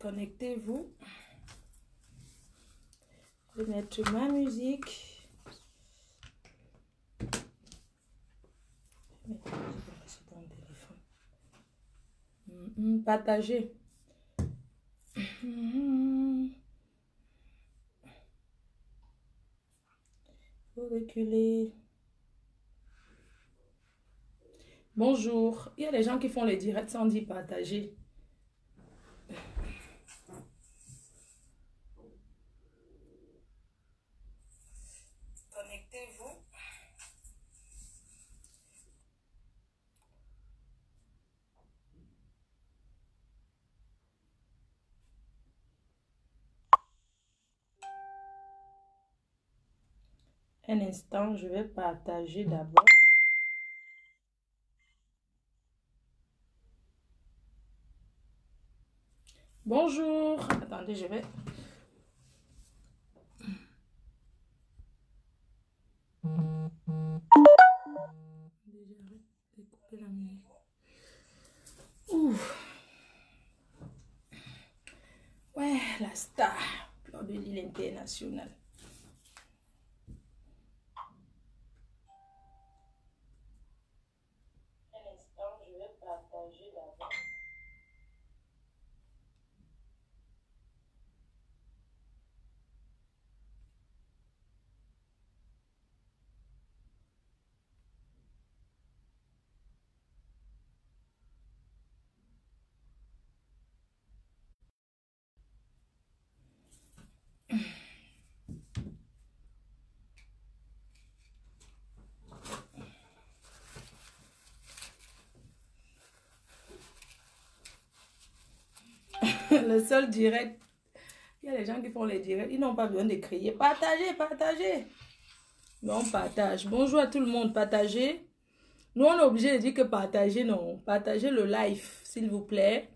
Connectez-vous. Je vais mettre ma musique. Je vais mettre la musique sur ton téléphone. Partagez. Faut reculer. Bonjour. Il y a des gens qui font les directs sans dire partager. Connectez-vous. Un instant, je vais partager d'abord. Bonjour. Attendez, je vais... Couper la musique. Ouf. Ouais, la star. Fleur de Lille internationale. Un instant, je vais partager d'abord. Le seul direct, il y a les gens qui font les directs, ils n'ont pas besoin de crier. Partagez, partagez. Mais on partage. Bonjour à tout le monde, partagez. Nous, on est obligé de dire que partagez, non. Partagez le live, s'il vous plaît.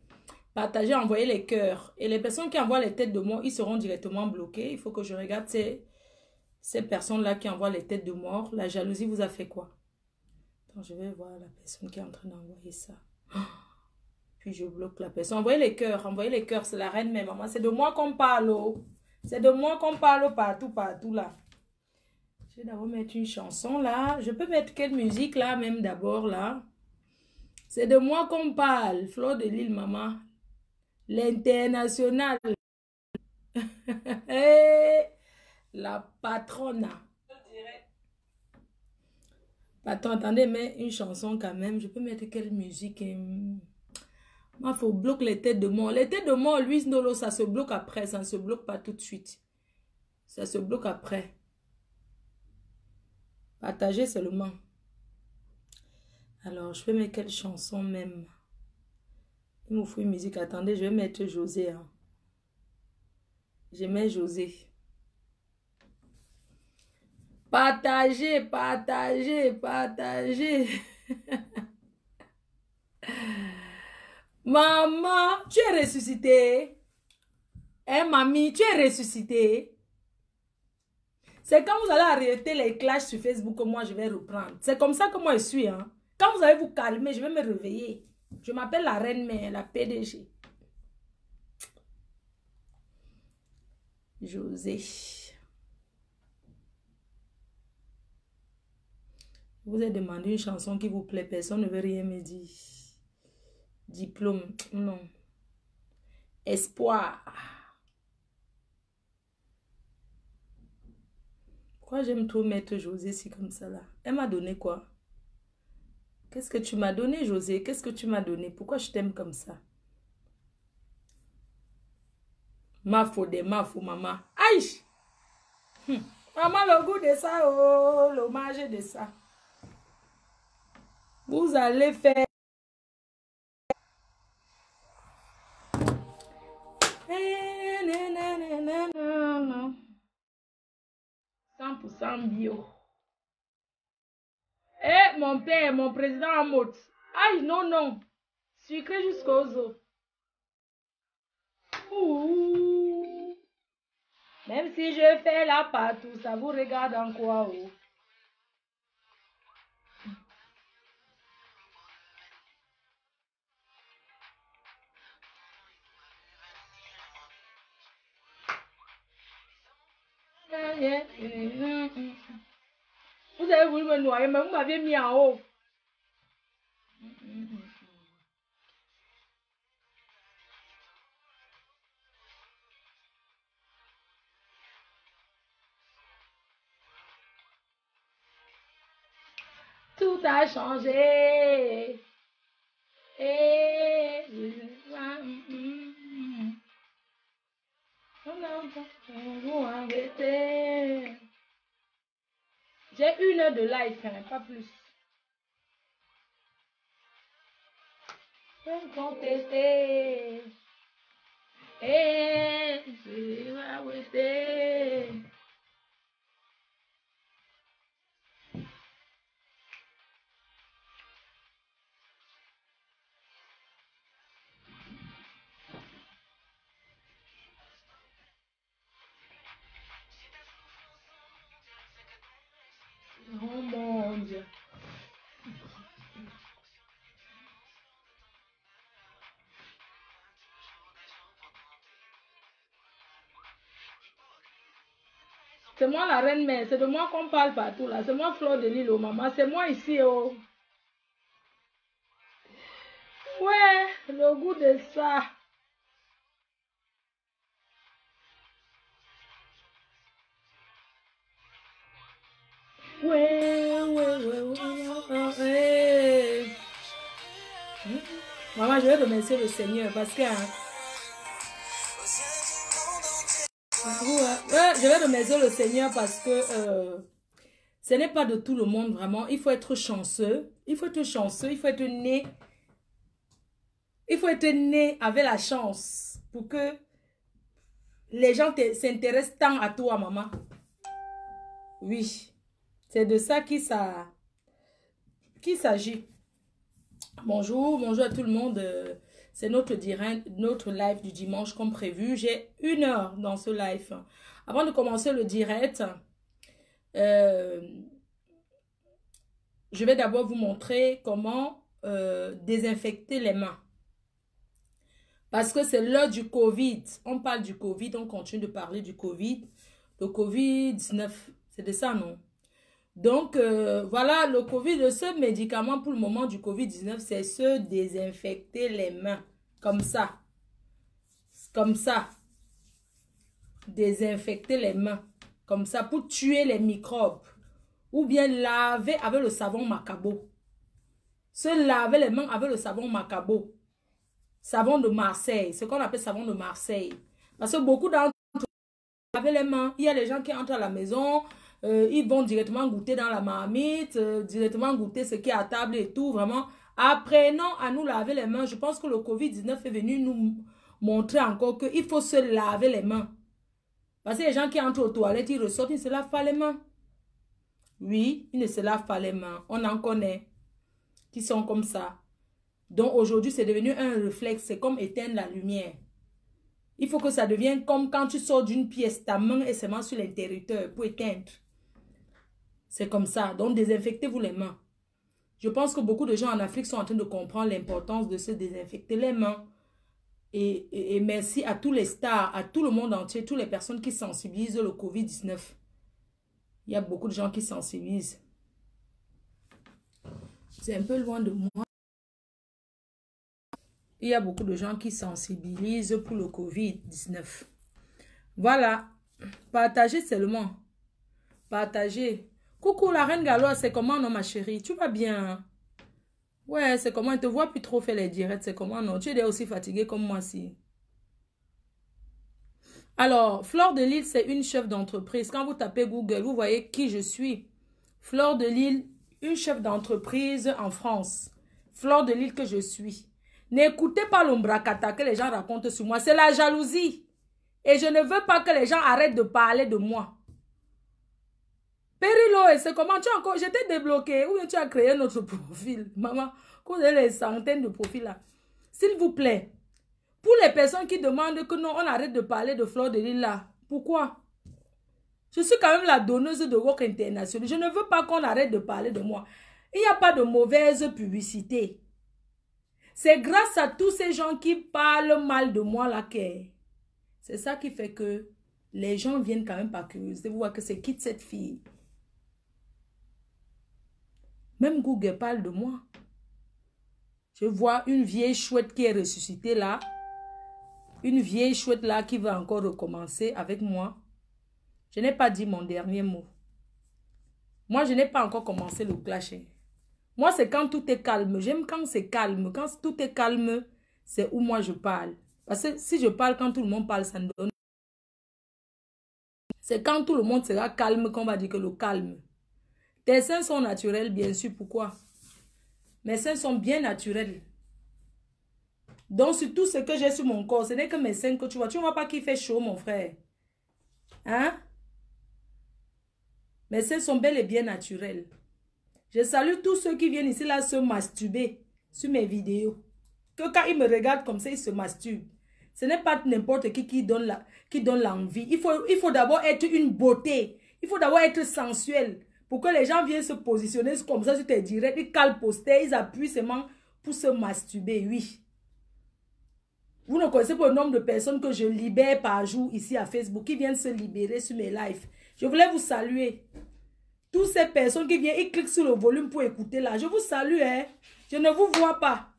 Partagez, envoyez les cœurs. Et les personnes qui envoient les têtes de mort, ils seront directement bloqués. Il faut que je regarde ces personnes-là qui envoient les têtes de mort. La jalousie vous a fait quoi? Attends, je vais voir la personne qui est en train d'envoyer ça. Puis je bloque la personne. Envoyez les cœurs, c'est la reine même, maman. C'est de moi qu'on parle, oh. C'est de moi qu'on parle partout, partout, là. Je vais d'abord mettre une chanson, là. Je peux mettre quelle musique, là, même d'abord, là. C'est de moi qu'on parle. Fleur de Lille, maman. L'international. La patronne. Attends, attendez, mais une chanson quand même. Je peux mettre quelle musique? Il faut bloquer les têtes de mort. Les têtes de mort, Louise Nolo, ça se bloque après. Ça ne se bloque pas tout de suite. Ça se bloque après. Partager seulement. Alors, je vais mettre quelle chanson même? Il me faut une musique. Attendez, je vais mettre José. Hein. Je mets José. Partagez, partagez, partagez. Maman, tu es ressuscité. Hein, mamie, tu es ressuscité. C'est quand vous allez arrêter les clashs sur Facebook que moi je vais reprendre. C'est comme ça que moi je suis. Hein. Quand vous allez vous calmer, je vais me réveiller. Je m'appelle la reine mère, la PDG. José. Je vous ai demandé une chanson qui vous plaît. Personne ne veut rien me dire. Diplôme. Non. Espoir. Pourquoi j'aime trop mettre José si comme ça là? Elle m'a donné quoi? Qu'est-ce que tu m'as donné, José? Qu'est-ce que tu m'as donné? Pourquoi je t'aime comme ça? Ma faute, maman. Aïe! Maman, le goût de ça, oh, l'hommage de ça. Vous allez faire... 100% bio. Eh, mon père, mon président en mode. Aïe, non, non. Sucré jusqu'aux os. Ouh. Même si je fais la partout, ça vous regarde en quoi, oh. Vous avez voulu me noyer, mais vous m'aviez mis en haut. Tout a changé. Et... J'ai 1 heure de live, hein, pas plus. Contester. Et je vais rester. Oh mon Dieu. C'est moi la reine mère, c'est de moi qu'on parle partout là. C'est moi Fleur de Lille, oh maman. C'est moi ici, oh. Ouais, le goût de ça. Ouais, ouais, ouais, ouais, ouais. Maman, je vais remercier le Seigneur parce que... ouais, je vais remercier le Seigneur parce que ce n'est pas de tout le monde vraiment. Il faut être chanceux. Il faut être chanceux. Il faut être né. Il faut être né avec la chance pour que les gens s'intéressent tant à toi, maman. Oui, c'est de ça qu'il s'agit. Bonjour, bonjour à tout le monde. C'est notre live du dimanche comme prévu. J'ai 1 heure dans ce live. Avant de commencer le direct, je vais d'abord vous montrer comment désinfecter les mains. Parce que c'est l'heure du Covid. On parle du Covid, on continue de parler du Covid. Le Covid-19, c'est de ça, non? Donc, voilà, le Covid, ce médicament pour le moment du Covid-19, c'est se désinfecter les mains. Comme ça. Comme ça. Désinfecter les mains. Comme ça, pour tuer les microbes. Ou bien laver avec le savon Macabo. Se laver les mains avec le savon Macabo. Savon de Marseille. Ce qu'on appelle savon de Marseille. Parce que beaucoup d'entre eux lavent les mains. Il y a des gens qui entrent à la maison... ils vont directement goûter dans la marmite, directement goûter ce qui est à table et tout, vraiment. Apprenons à nous laver les mains. Je pense que le Covid-19 est venu nous montrer encore qu'il faut se laver les mains. Parce que les gens qui entrent aux toilettes, ils ressortent, ils ne se lavent pas les mains. Oui, ils ne se lavent pas les mains. On en connaît qui sont comme ça. Donc aujourd'hui, c'est devenu un réflexe. C'est comme éteindre la lumière. Il faut que ça devienne comme quand tu sors d'une pièce, ta main est seulement sur l'interrupteur pour éteindre. C'est comme ça. Donc, désinfectez-vous les mains. Je pense que beaucoup de gens en Afrique sont en train de comprendre l'importance de se désinfecter les mains. Et merci à tous les stars, à tout le monde entier, toutes les personnes qui sensibilisent le Covid-19. Il y a beaucoup de gens qui sensibilisent. C'est un peu loin de moi. Il y a beaucoup de gens qui sensibilisent pour le Covid-19. Voilà. Partagez seulement. Partagez. Coucou la reine Galoise, c'est comment non ma chérie? Tu vas bien? Ouais, c'est comment? Je te vois plus trop faire les directs, c'est comment non? Tu es aussi fatiguée comme moi si. Alors, Fleur de Lille, c'est une chef d'entreprise. Quand vous tapez Google, vous voyez qui je suis. Fleur de Lille, une chef d'entreprise en France. Fleur de Lille que je suis. N'écoutez pas l'ombracata que les gens racontent sur moi. C'est la jalousie. Et je ne veux pas que les gens arrêtent de parler de moi. Périlo, c'est comment tu as encore... Je t'ai débloqué ou tu as créé notre profil. Maman, vous avez les centaines de profils là. S'il vous plaît, pour les personnes qui demandent que non, on arrête de parler de Fleur de Lille là. Pourquoi? Je suis quand même la donneuse de Rock International. Je ne veux pas qu'on arrête de parler de moi. Il n'y a pas de mauvaise publicité. C'est grâce à tous ces gens qui parlent mal de moi là que... C'est ça qui fait que les gens viennent quand même par curiosité. Vous voyez que c'est qui cette fille? Même Google parle de moi. Je vois une vieille chouette qui est ressuscitée là. Une vieille chouette là qui va encore recommencer avec moi. Je n'ai pas dit mon dernier mot. Moi, je n'ai pas encore commencé le clash. Moi, c'est quand tout est calme. J'aime quand c'est calme. Quand tout est calme, c'est où moi je parle. Parce que si je parle quand tout le monde parle, ça me donne. C'est quand tout le monde sera calme qu'on va dire que le calme. Tes seins sont naturels, bien sûr. Pourquoi? Mes seins sont bien naturels. Donc, sur tout ce que j'ai sur mon corps, ce n'est que mes seins que tu vois. Tu ne vois pas qu'il fait chaud, mon frère. Hein? Mes seins sont bel et bien naturels. Je salue tous ceux qui viennent ici là se masturber sur mes vidéos. Que quand ils me regardent comme ça, ils se masturbent. Ce n'est pas n'importe qui donne l'envie. Il faut d'abord être une beauté. Il faut d'abord être sensuel. Pour que les gens viennent se positionner comme ça sur tes directs. Ils calent poster, ils appuient seulement pour se masturber, oui. Vous ne connaissez pas le nombre de personnes que je libère par jour ici à Facebook qui viennent se libérer sur mes lives. Je voulais vous saluer. Toutes ces personnes qui viennent, ils cliquent sur le volume pour écouter là. Je vous salue, hein. Je ne vous vois pas.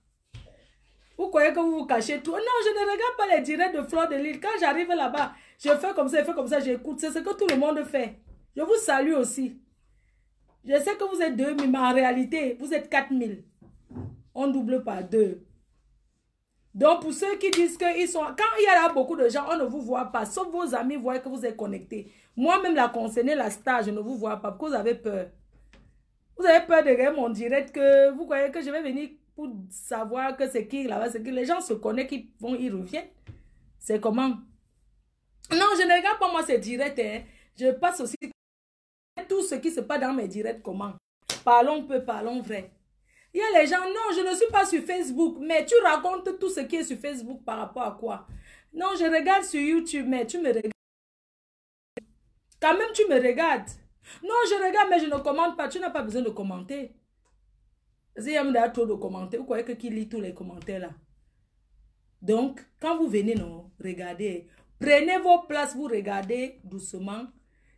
Vous croyez que vous vous cachez tout? Non, je ne regarde pas les directs de Fleur de Lys. Quand j'arrive là-bas, je fais comme ça, j'écoute. C'est ce que tout le monde fait. Je vous salue aussi. Je sais que vous êtes 2000, mais en réalité, vous êtes 4000. On double par 2. Donc, pour ceux qui disent qu'ils sont... Quand il y a là beaucoup de gens, on ne vous voit pas. Sauf vos amis voient que vous êtes connectés. Moi-même, la concernée, la star, je ne vous vois pas. Parce que vous avez peur. Vous avez peur de regarder mon direct que vous croyez que je vais venir pour savoir que c'est qui là-bas. C'est que les gens se connaissent, ils reviennent. C'est comment? Non, je ne regarde pas moi ces directs. Hein. Je passe aussi tout ce qui se passe dans mes directs. Comment? Parlons peu, parlons vrai. Il y a les gens, non, je ne suis pas sur Facebook, mais tu racontes tout ce qui est sur Facebook par rapport à quoi? Non, je regarde sur YouTube, mais tu me regardes. Quand même, tu me regardes. Non, je regarde, mais je ne commente pas. Tu n'as pas besoin de commenter. Il y a trop de commentaires. Vous croyez que qui lit tous les commentaires là? Donc, quand vous venez, non, regardez. Prenez vos places, vous regardez doucement.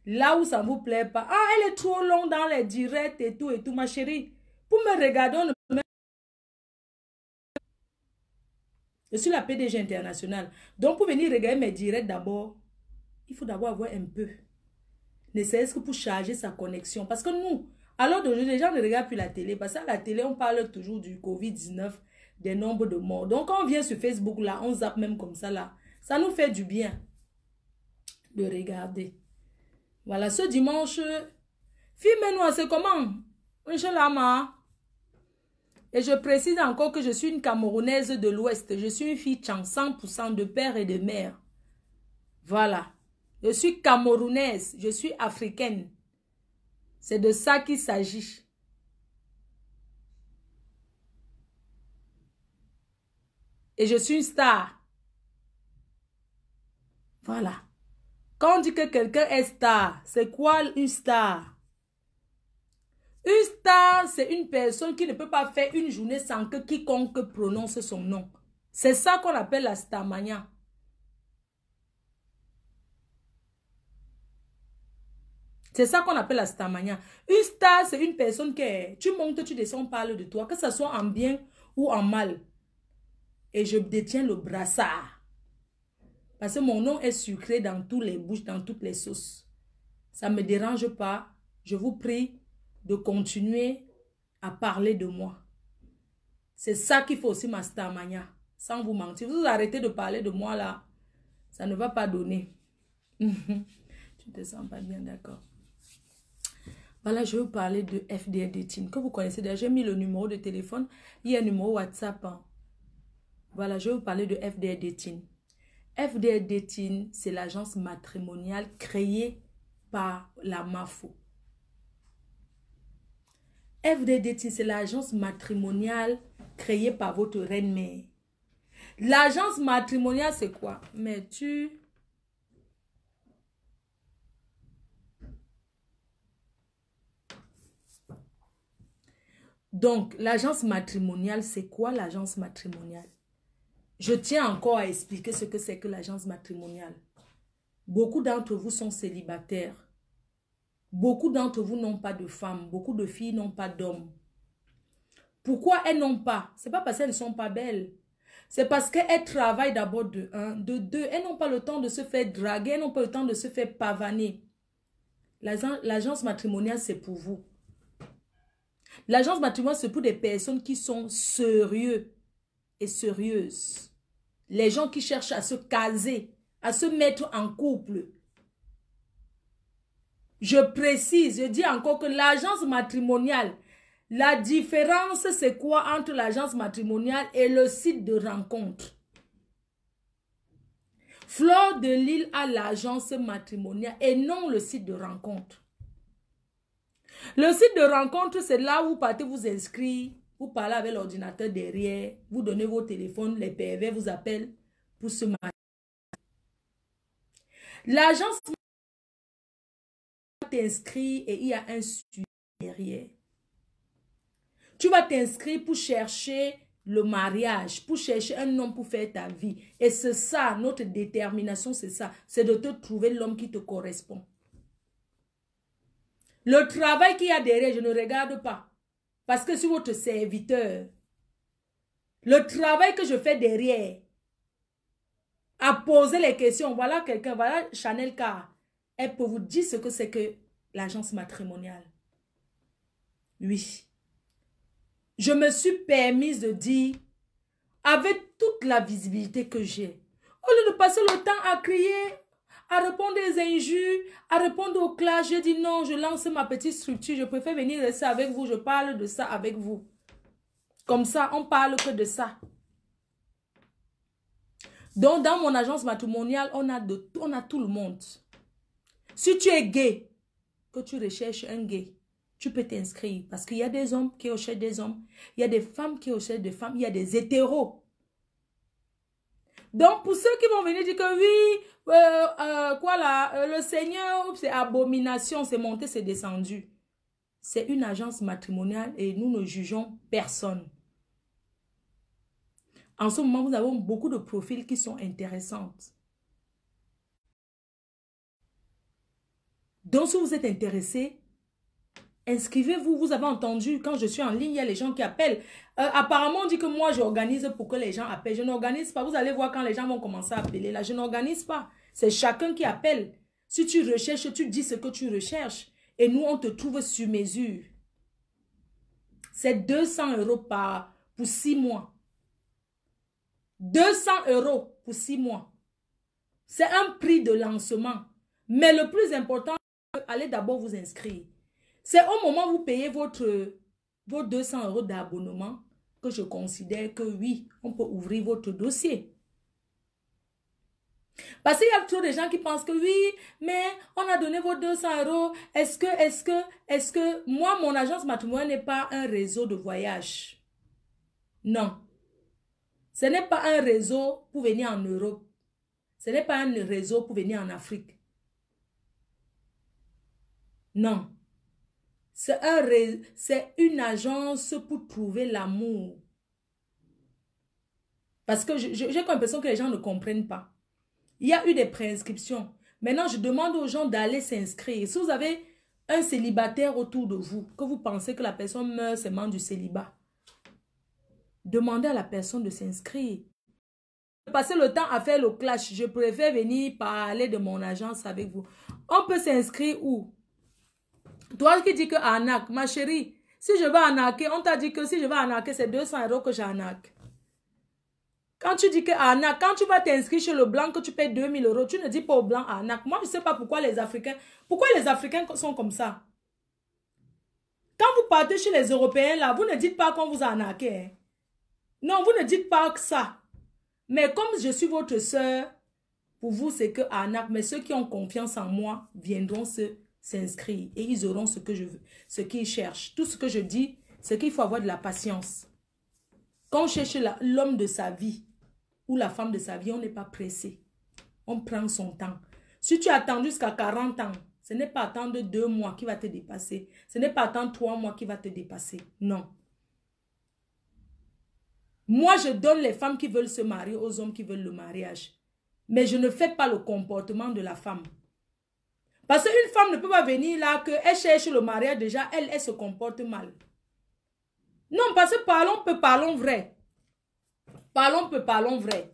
Là où ça ne vous plaît pas. Ah, elle est trop longue dans les directs et tout, ma chérie. Pour me regarder, on ne peut même... Je suis la PDG internationale. Donc, pour venir regarder mes directs d'abord, il faut d'abord avoir un peu. Ne serait-ce que pour charger sa connexion. Parce que nous, alors d'aujourd'hui, les gens ne regardent plus la télé. Parce qu'à la télé, on parle toujours du Covid-19, des nombres de morts. Donc, quand on vient sur Facebook, là, on zappe même comme ça, là. Ça nous fait du bien de regarder. Voilà, ce dimanche, filmez-nous, c'est comment? Inch'Allah. Et je précise encore que je suis une Camerounaise de l'Ouest. Je suis une fille Tchang, 100% de père et de mère. Voilà. Je suis Camerounaise. Je suis africaine. C'est de ça qu'il s'agit. Et je suis une star. Voilà. Quand on dit que quelqu'un est star, c'est quoi une star? Une star, c'est une personne qui ne peut pas faire une journée sans que quiconque prononce son nom. C'est ça qu'on appelle la starmania. C'est ça qu'on appelle la starmania. Une star, c'est une personne qui, tu montes, tu descends, on parle de toi, que ce soit en bien ou en mal. Et je détiens le brassard. Parce que mon nom est sucré dans toutes les bouches, dans toutes les sauces. Ça ne me dérange pas. Je vous prie de continuer à parler de moi. C'est ça qu'il faut aussi ma starmania. Sans vous mentir. Vous arrêtez de parler de moi là. Ça ne va pas donner. Tu ne te sens pas bien, d'accord. Voilà, je vais vous parler de FDL Dating. Que vous connaissez déjà. J'ai mis le numéro de téléphone. Il y a un numéro WhatsApp. Hein. Voilà, je vais vous parler de FDL Dating. FDL Dating, c'est l'agence matrimoniale créée par la MAFO. FDL Dating, c'est l'agence matrimoniale créée par votre reine-mère. L'agence matrimoniale, c'est quoi? Mais tu... Donc, l'agence matrimoniale, c'est quoi l'agence matrimoniale? Je tiens encore à expliquer ce que c'est que l'agence matrimoniale. Beaucoup d'entre vous sont célibataires. Beaucoup d'entre vous n'ont pas de femmes. Beaucoup de filles n'ont pas d'hommes. Pourquoi elles n'ont pas? Ce n'est pas parce qu'elles ne sont pas belles. C'est parce qu'elles travaillent d'abord de un. De deux, elles n'ont pas le temps de se faire draguer. Elles n'ont pas le temps de se faire pavaner. L'agence matrimoniale, c'est pour vous. L'agence matrimoniale, c'est pour des personnes qui sont sérieux et sérieuses. Les gens qui cherchent à se caser, à se mettre en couple. Je précise, je dis encore que l'agence matrimoniale, la différence, c'est quoi entre l'agence matrimoniale et le site de rencontre? Fleur de Lys a l'agence matrimoniale et non le site de rencontre. Le site de rencontre, c'est là où vous partez vous inscrire, vous parlez avec l'ordinateur derrière, vous donnez vos téléphones, les pervers vous appellent pour se marier. L'agence t'inscrit et il y a un suivi derrière. Tu vas t'inscrire pour chercher le mariage, pour chercher un homme pour faire ta vie. Et c'est ça, notre détermination, c'est ça. C'est de te trouver l'homme qui te correspond. Le travail qu'il y a derrière, je ne regarde pas. Parce que je suis votre serviteur. Le travail que je fais derrière, à poser les questions, voilà quelqu'un, voilà Chanel K. Elle peut vous dire ce que c'est que l'agence matrimoniale. Oui. Je me suis permise de dire, avec toute la visibilité que j'ai, au lieu de passer le temps à crier, à répondre des injures, à répondre aux clashs, j'ai dit non, je lance ma petite structure, je préfère venir rester avec vous, je parle de ça avec vous. Comme ça, on parle que de ça. Donc, dans mon agence matrimoniale, on a tout le monde. Si tu es gay, que tu recherches un gay, tu peux t'inscrire parce qu'il y a des hommes qui recherchent des hommes, il y a des femmes qui recherchent des femmes, il y a des hétéros. Donc, pour ceux qui vont venir dire que oui, le Seigneur, c'est abomination, c'est monté, c'est descendu. C'est une agence matrimoniale et nous ne jugeons personne. En ce moment, nous avons beaucoup de profils qui sont intéressants. Donc, si vous êtes intéressé, inscrivez-vous. Vous avez entendu, quand je suis en ligne, il y a les gens qui appellent. Apparemment, on dit que moi, j'organise pour que les gens appellent. Je n'organise pas. Vous allez voir quand les gens vont commencer à appeler. Là, je n'organise pas. C'est chacun qui appelle. Si tu recherches, tu dis ce que tu recherches. Et nous, on te trouve sur mesure. C'est 200 € pour 6 mois. 200 € pour 6 mois. C'est un prix de lancement. Mais le plus important, allez d'abord vous inscrire. C'est au moment où vous payez vos 200 € d'abonnement que je considère que oui, on peut ouvrir votre dossier. Parce qu'il y a trop de gens qui pensent que oui, mais on a donné vos 200 €. Est-ce que moi, mon agence matrimoniale n'est pas un réseau de voyage? Non. Ce n'est pas un réseau pour venir en Europe. Ce n'est pas un réseau pour venir en Afrique. Non. C'est une agence pour trouver l'amour. Parce que j'ai comme l'impression que les gens ne comprennent pas. Il y a eu des préinscriptions. Maintenant, je demande aux gens d'aller s'inscrire. Si vous avez un célibataire autour de vous, que vous pensez que la personne meurt seulement du célibat, demandez à la personne de s'inscrire. Passer le temps à faire le clash. Je préfère venir parler de mon agence avec vous. On peut s'inscrire où? Toi qui dis que arnaque, ma chérie, si je vais arnaquer, on t'a dit que si je vais arnaquer, c'est 200 € que j'arnaque. Quand tu dis que arnaque, quand tu vas t'inscrire chez le blanc, que tu payes 2000 €, tu ne dis pas au blanc arnaque. Moi, je ne sais pas pourquoi les Africains sont comme ça. Quand vous partez chez les Européens, là, vous ne dites pas qu'on vous a arnaqué. Hein. Non, vous ne dites pas que ça. Mais comme je suis votre soeur, pour vous, c'est que arnaque. Mais ceux qui ont confiance en moi viendront s'inscrire et ils auront ce que je veux, ce qu'ils cherchent. Tout ce que je dis, c'est qu'il faut avoir de la patience. Quand on cherche l'homme de sa vie ou la femme de sa vie, on n'est pas pressé. On prend son temps. Si tu attends jusqu'à 40 ans, ce n'est pas attendre 2 mois qui va te dépasser. Ce n'est pas attendre 3 mois qui va te dépasser. Non. Moi, je donne les femmes qui veulent se marier aux hommes qui veulent le mariage. Mais je ne fais pas le comportement de la femme. Parce qu'une femme ne peut pas venir là, qu'elle cherche le mariage déjà, elle se comporte mal. Non, parce que parlons vrai. Parlons vrai.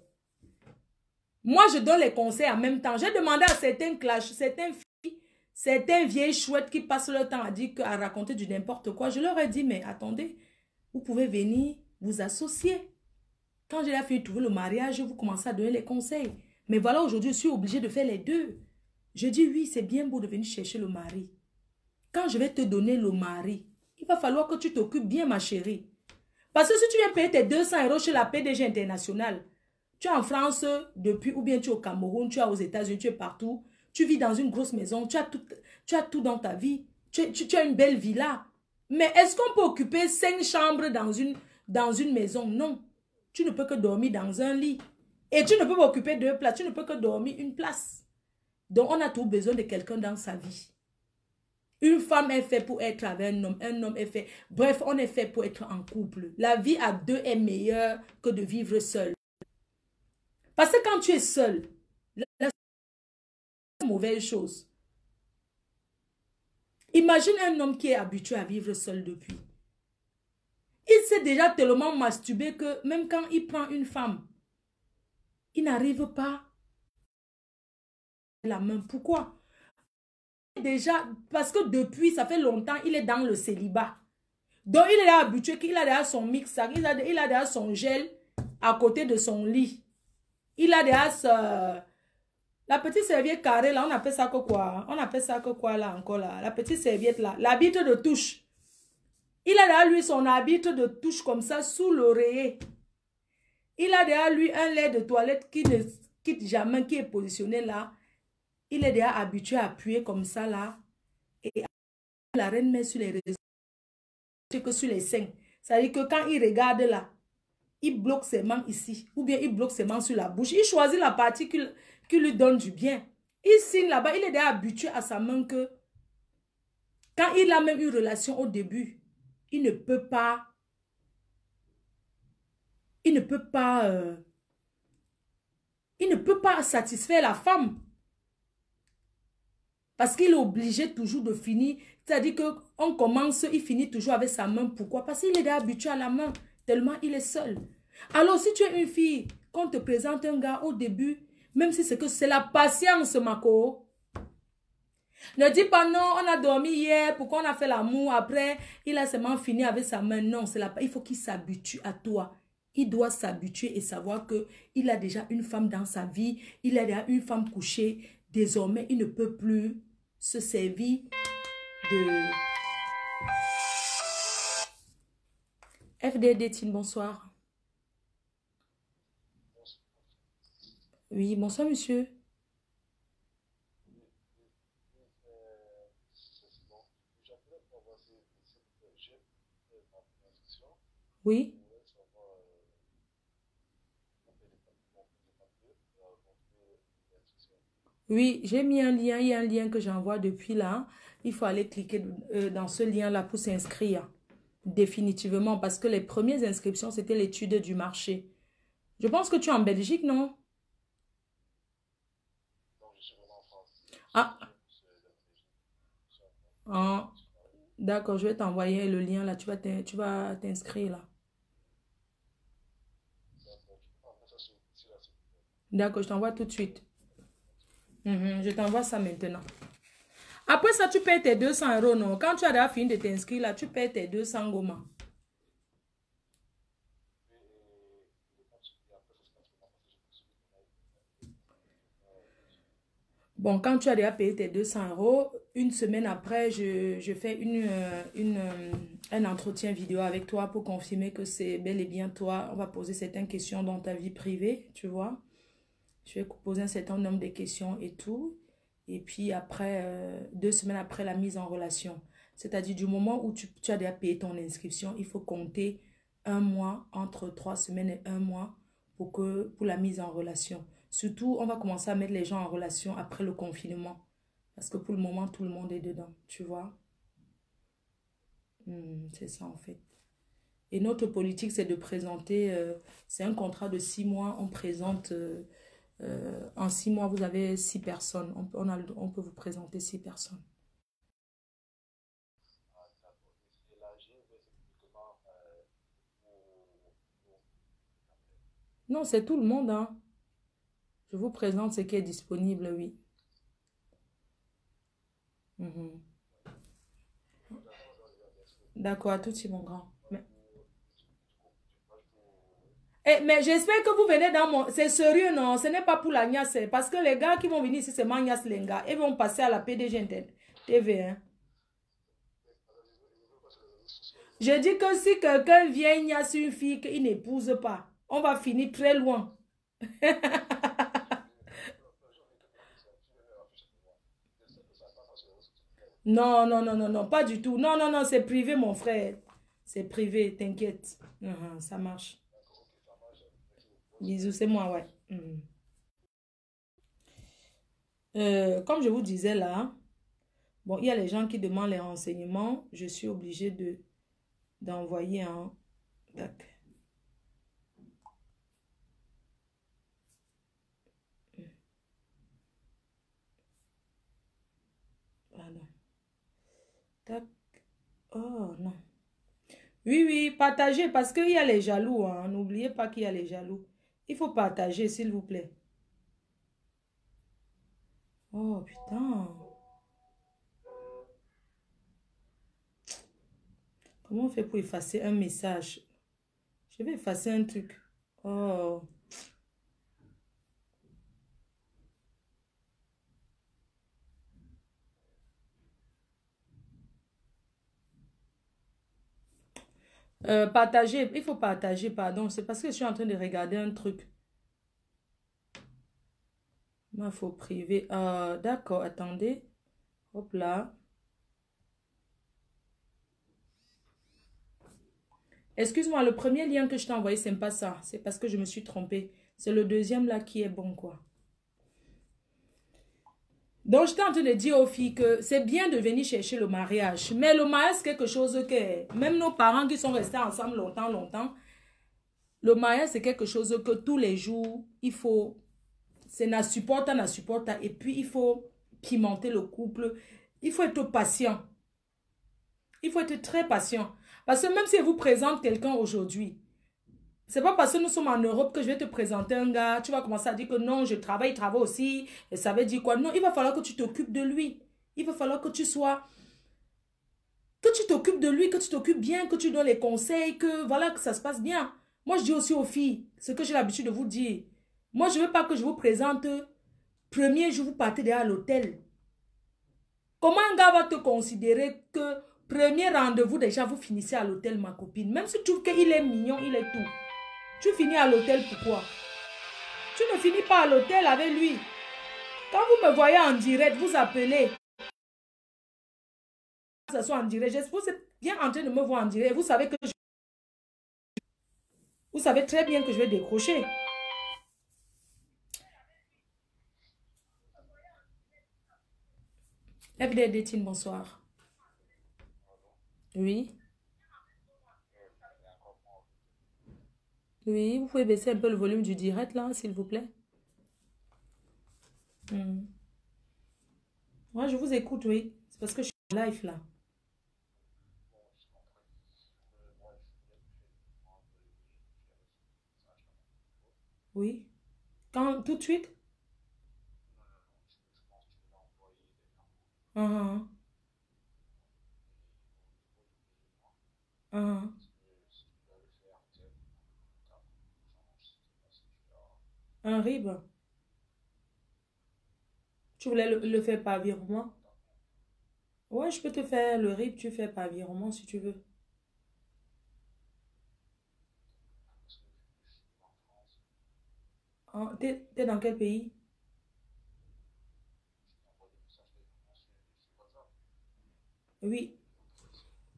Moi, je donne les conseils en même temps. J'ai demandé à certains clashs, certains vieilles chouettes qui passent leur temps à raconter du n'importe quoi. Je leur ai dit, mais attendez, vous pouvez venir vous associer. Quand j'ai la fille trouver le mariage, vous commencez à donner les conseils. Mais voilà, aujourd'hui, je suis obligée de faire les deux. Je dis, oui, c'est bien beau de venir chercher le mari. Quand je vais te donner le mari, il va falloir que tu t'occupes bien, ma chérie. Parce que si tu viens payer tes 200 € chez la PDG internationale, tu es en France depuis, ou bien tu es au Cameroun, tu es aux États-Unis, tu es partout, tu vis dans une grosse maison, tu as tout dans ta vie, tu as une belle villa. Mais est-ce qu'on peut occuper 5 chambres dans une maison? Non. Tu ne peux que dormir dans un lit. Et tu ne peux pas occuper 2 places, tu ne peux que dormir une place. Donc, on a tout besoin de quelqu'un dans sa vie. Une femme est faite pour être avec un homme est fait. Bref, on est fait pour être en couple. La vie à deux est meilleure que de vivre seul. Parce que quand tu es seul, c'est une mauvaise chose. Imagine un homme qui est habitué à vivre seul depuis. Il s'est déjà tellement masturbé que même quand il prend une femme, il n'arrive pas à la main. Pourquoi? Déjà, parce que depuis, ça fait longtemps, il est dans le célibat. Donc, il est habitué qu'il a déjà son mixac, il a déjà son gel à côté de son lit. Il a déjà la petite serviette carrée, là, on appelle ça que quoi? On appelle ça que quoi, là, encore, là? La petite serviette, là. L'arbitre de touche. Il a déjà, lui, son arbitre de touche comme ça, sous l'oreiller. Il a déjà, lui, un lait de toilette qui ne quitte jamais, qui est positionné là. Il est déjà habitué à appuyer comme ça, là. Et la reine met sur les réseaux, que sur les seins. C'est-à-dire que quand il regarde là, il bloque ses mains ici, ou bien il bloque ses mains sur la bouche. Il choisit la partie qui lui donne du bien. Il signe là-bas, il est déjà habitué à sa main que quand il a même une relation au début, il ne peut pas, il ne peut pas satisfaire la femme. Parce qu'il est obligé toujours de finir. C'est-à-dire qu'on commence, il finit toujours avec sa main. Pourquoi? Parce qu'il est déjà habitué à la main, tellement il est seul. Alors, si tu es une fille, qu'on te présente un gars au début, même si c'est la patience, Mako. Ne dis pas non, on a dormi hier, pourquoi on a fait l'amour, après, il a seulement fini avec sa main. Non, il faut qu'il s'habitue à toi. Il doit s'habituer et savoir qu'il a déjà une femme dans sa vie, il a déjà une femme couchée. Désormais, il ne peut plus se servir de... FDD, Tine, bonsoir. Oui, bonsoir, monsieur. Oui. Oui, j'ai mis un lien, il y a un lien que j'envoie depuis là. Il faut aller cliquer dans ce lien-là pour s'inscrire. Définitivement, parce que les premières inscriptions, c'était l'étude du marché. Je pense que tu es en Belgique, non? Ah, ah, d'accord, je vais t'envoyer le lien là. Tu vas t'inscrire là. D'accord, je t'envoie tout de suite. Je t'envoie ça maintenant. Après ça, tu payes tes 200 €, non? Quand tu as déjà fini de t'inscrire là, tu payes tes 200 gomas. Bon, quand tu as déjà payé tes 200 €, une semaine après, je fais un entretien vidéo avec toi pour confirmer que c'est bel et bien toi. On va poser certaines questions dans ta vie privée, tu vois. Je vais poser un certain nombre de questions et tout. Et puis après, 2 semaines après la mise en relation. C'est-à-dire du moment où tu as déjà payé ton inscription, il faut compter un mois, entre 3 semaines et un mois pour la mise en relation. Surtout, on va commencer à mettre les gens en relation après le confinement. Parce que pour le moment, tout le monde est dedans, tu vois. C'est ça en fait. Et notre politique, c'est de présenter, c'est un contrat de 6 mois, on présente En 6 mois, vous avez 6 personnes. On peut vous présenter 6 personnes. Non, c'est tout le monde, hein. Je vous présente ce qui est disponible, oui. Mhm. D'accord, à tout de suite, mon grand. Mais j'espère que vous venez dans mon... C'est sérieux, non? Ce n'est pas pour la niasse. Parce que les gars qui vont venir ici, c'est Magnas les gars. Ils vont passer à la PDG TV, hein. Je dis que si quelqu'un vient, il y a une fille qu'il n'épouse pas, on va finir très loin. Non, non, non, non, non, pas du tout. Non, non, non, c'est privé, mon frère. C'est privé, t'inquiète. Ça marche. Bisous, c'est moi, ouais. Comme je vous disais là, bon, il y a les gens qui demandent les renseignements. Je suis obligée d'envoyer un... Tac. Pardon. Tac. Oh, non. Oui, oui, partagez parce qu'il y a les jaloux, hein. N'oubliez pas qu'il y a les jaloux. Il faut partager, s'il vous plaît. Oh, putain. Comment on fait pour effacer un message? Je vais effacer un truc. Oh. Partager, il faut partager, pardon. C'est parce que je suis en train de regarder un truc. Il faut priver. D'accord, attendez. Hop là. Excuse-moi, le premier lien que je t'ai envoyé, c'est pas ça. C'est parce que je me suis trompée. C'est le deuxième là qui est bon, quoi. Donc, j'étais en train de dire aux filles que c'est bien de venir chercher le mariage. Mais le mariage, c'est quelque chose que, même nos parents qui sont restés ensemble longtemps, longtemps, le mariage, c'est quelque chose que tous les jours, il faut, c'est na supporta, na supporta. Et puis, il faut pimenter le couple. Il faut être patient. Il faut être très patient. Parce que même si je vous présente quelqu'un aujourd'hui, c'est pas parce que nous sommes en Europe que je vais te présenter un gars. Tu vas commencer à dire que non, je travaille, il travaille aussi. Et ça veut dire quoi? Non, il va falloir que tu t'occupes de lui. Il va falloir que tu sois, que tu t'occupes de lui, que tu t'occupes bien, que tu donnes les conseils, que voilà, que ça se passe bien. Moi, je dis aussi aux filles, ce que j'ai l'habitude de vous dire. Moi, je veux pas que je vous présente, premier jour, vous partez déjà à l'hôtel. Comment un gars va te considérer que premier rendez-vous, déjà, vous finissez à l'hôtel, ma copine? Même si tu trouves qu'il est mignon, il est tout. Tu finis à l'hôtel, pourquoi? Tu ne finis pas à l'hôtel avec lui. Quand vous me voyez en direct, vous appelez. Ça soit en direct. Vous êtes bien en train de me voir en direct. Vous savez très bien que je vais décrocher. FD Dating, bonsoir. Oui. Oui, vous pouvez baisser un peu le volume du direct là, s'il vous plaît. Moi, je vous écoute, oui. C'est parce que je suis en live là. Oui. Quand, tout de suite? Uh-huh. Uh-huh. Un RIB. Tu voulais le faire par virement? Ouais, je peux te faire le RIB, tu fais par virement si tu veux. T'es dans quel pays? Oui.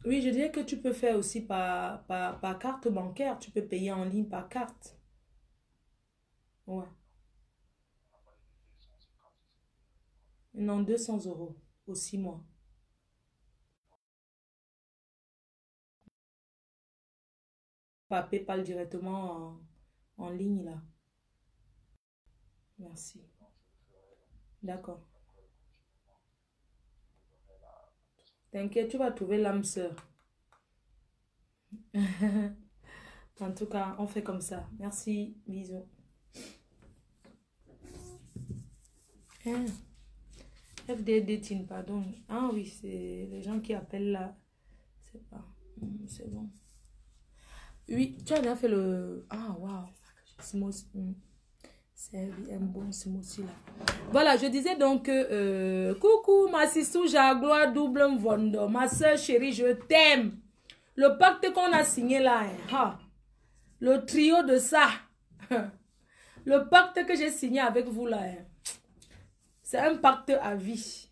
Oui, je dirais que tu peux faire aussi par carte bancaire. Tu peux payer en ligne par carte. Ouais. Non, 200 € au 6 mois. Par PayPal directement en ligne là. Merci. D'accord. T'inquiète, tu vas trouver l'âme sœur. En tout cas, on fait comme ça. Merci. Bisous. Hein, FDD, pardon. Ah oui, c'est les gens qui appellent là. C'est pas. C'est bon. Oui, tu as déjà fait le... Ah, waouh. C'est un bon smoothie là. Voilà, je disais donc coucou, ma sissou Jagloire double Mvondo. Ma soeur chérie, je t'aime. Le pacte qu'on a signé là, hein, le trio de ça. Le pacte que j'ai signé avec vous là, hein, c'est un pacte à vie.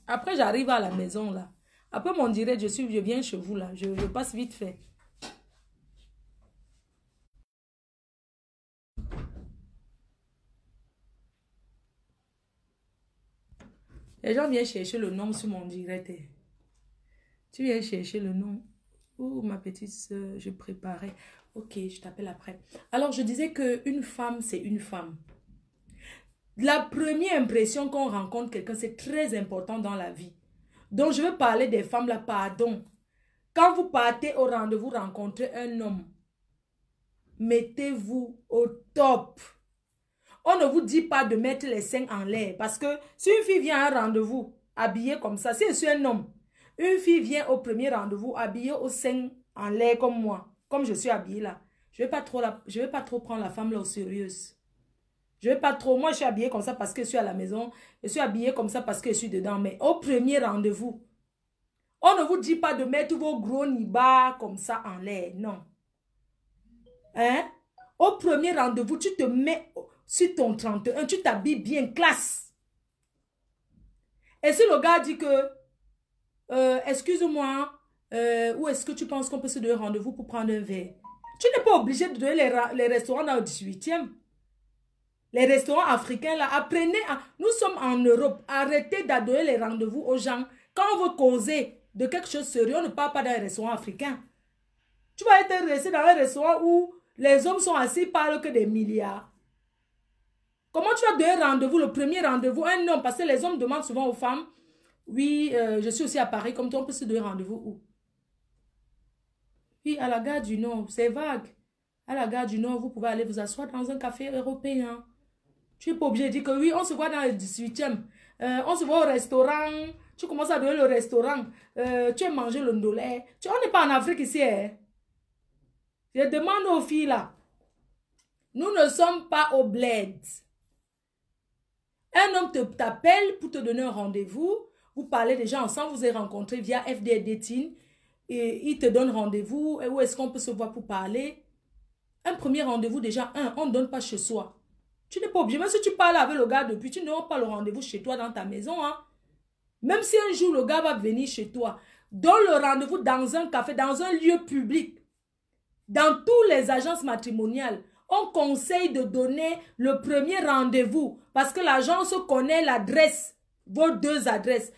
Après, j'arrive à la maison là. Après mon direct, je viens chez vous là. Je passe vite fait. Les gens viennent chercher le nom sur mon direct. Tu viens chercher le nom. Oh, ma petite soeur, je préparais. Ok, je t'appelle après. Alors, je disais qu'une femme, c'est une femme. La première impression qu'on rencontre quelqu'un, c'est très important dans la vie. Donc, je veux parler des femmes là, pardon. Quand vous partez au rendez-vous rencontrer un homme, mettez-vous au top. On ne vous dit pas de mettre les seins en l'air. Parce que si une fille vient à un rendez-vous habillée comme ça, si je suis un homme, une fille vient au premier rendez-vous habillée aux seins en l'air comme moi, comme je suis habillée là. Je ne vais pas trop prendre la femme là au sérieux. Je vais pas trop. Moi, je suis habillée comme ça parce que je suis à la maison. Je suis habillée comme ça parce que je suis dedans. Mais au premier rendez-vous, on ne vous dit pas de mettre vos gros nibas comme ça en l'air. Non. Hein? Au premier rendez-vous, tu te mets sur ton 31, tu t'habilles bien, classe. Et si le gars dit que, excuse-moi, où est-ce que tu penses qu'on peut se donner rendez-vous pour prendre un verre? Tu n'es pas obligé de donner les restaurants dans le 18e. Les restaurants africains, là, apprenez à... Nous sommes en Europe. Arrêtez de donner les rendez-vous aux gens. Quand on veut causer de quelque chose de sérieux, on ne parle pas dans les restaurants africains. Tu vas être resté dans un restaurant où les hommes sont assis, parlent que des milliards. Comment tu vas donner rendez-vous, le premier rendez-vous, un homme, parce que les hommes demandent souvent aux femmes, oui, je suis aussi à Paris, comme toi, on peut se donner rendez-vous où? Oui, à la gare du Nord, c'est vague. À la gare du Nord, vous pouvez aller vous asseoir dans un café européen. Tu n'es pas obligé de dire que oui, on se voit dans le 18e. On se voit au restaurant. Tu commences à donner le restaurant. Tu as mangé le ndolé. On n'est pas en Afrique ici. Hein? Je demande aux filles là. Nous ne sommes pas au bled. Un homme t'appelle pour te donner un rendez-vous. Vous parlez déjà ensemble. Vous êtes rencontrés via FD Dating. Et il te donne rendez-vous. Où est-ce qu'on peut se voir pour parler? Un premier rendez-vous déjà. On ne donne pas chez soi. Tu n'es pas obligé. Même si tu parles avec le gars depuis, tu n'auras pas le rendez-vous chez toi dans ta maison. Hein? Même si un jour le gars va venir chez toi, donne le rendez-vous dans un café, dans un lieu public. Dans toutes les agences matrimoniales, on conseille de donner le premier rendez-vous parce que l'agence connaît l'adresse, vos deux adresses.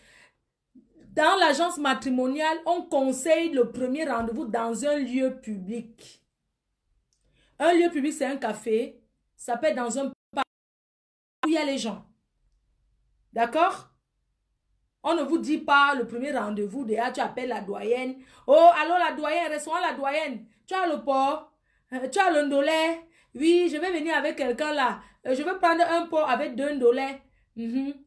Dans l'agence matrimoniale, on conseille le premier rendez-vous dans un lieu public. Un lieu public, c'est un café. Ça peut être dans un parc où il y a les gens. D'accord? On ne vous dit pas le premier rendez-vous. Déjà, tu appelles la doyenne. Oh, allô la doyenne, restaurant la doyenne. Tu as le porc, tu as le ndolé. Oui, je vais venir avec quelqu'un là. Je vais prendre un porc avec 2 ndolé.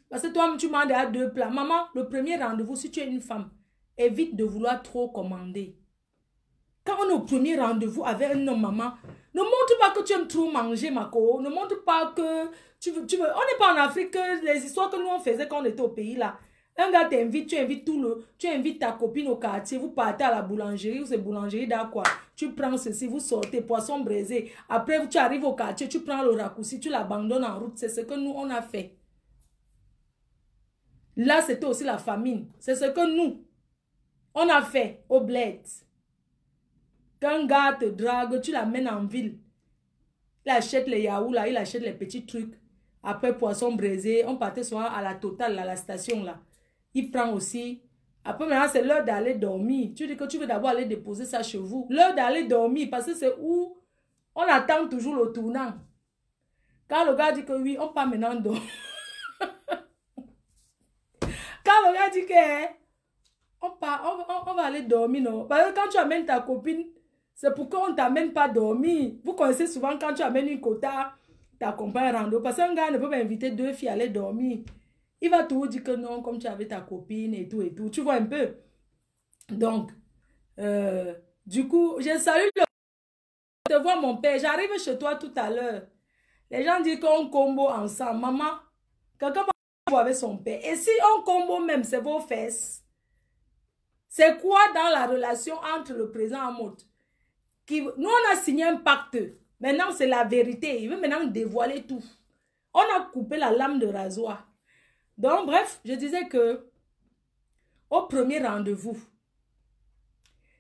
Parce que toi, tu manges à 2 plats. Maman, le premier rendez-vous, si tu es une femme, évite de vouloir trop commander. Quand on est au premier rendez-vous avec un homme, maman, ne montre pas que tu aimes trop manger, Mako. Ne montre pas que tu veux. On n'est pas en Afrique, les histoires que nous on faisait quand on était au pays là. Un gars t'invite, tu invites ta copine au quartier, vous partez à la boulangerie, ou c'est boulangerie d'Aqua. Tu prends ceci, vous sortez, poisson braisé. Après, tu arrives au quartier, tu prends le raccourci, tu l'abandonnes en route. C'est ce que nous, on a fait. Là, c'était aussi la famine. C'est ce que nous, on a fait au bled. Quand un gars te drague, tu l'amènes en ville. Il achète les yaourts, là, il achète les petits trucs. Après, poisson braisé, on partait souvent à la Total, à la station, là. Il prend aussi. Après, maintenant, c'est l'heure d'aller dormir. Tu dis que tu veux d'abord aller déposer ça chez vous. L'heure d'aller dormir, parce que c'est où on attend toujours le tournant. Quand le gars dit que oui, on part maintenant dormir. Quand le gars dit que on va aller dormir, non? Parce que quand tu amènes ta copine, c'est pour qu'on ne t'amène pas dormir. Vous connaissez souvent quand tu amènes une quota, ta compagne rando. Parce qu'un gars ne peut pas inviter deux filles à aller dormir. Il va toujours dire que non, comme tu avais ta copine et tout et tout. Tu vois un peu? Donc, du coup, je salue te voir mon père. J'arrive chez toi tout à l'heure. Les gens disent qu'on combo ensemble. Maman, quelqu'un va voir avec son père. Et si on combo même, c'est vos fesses. C'est quoi dans la relation entre le président Amout? Nous, on a signé un pacte. Maintenant, c'est la vérité. Il veut maintenant dévoiler tout. On a coupé la lame de rasoir. Donc, bref, je disais que au premier rendez-vous,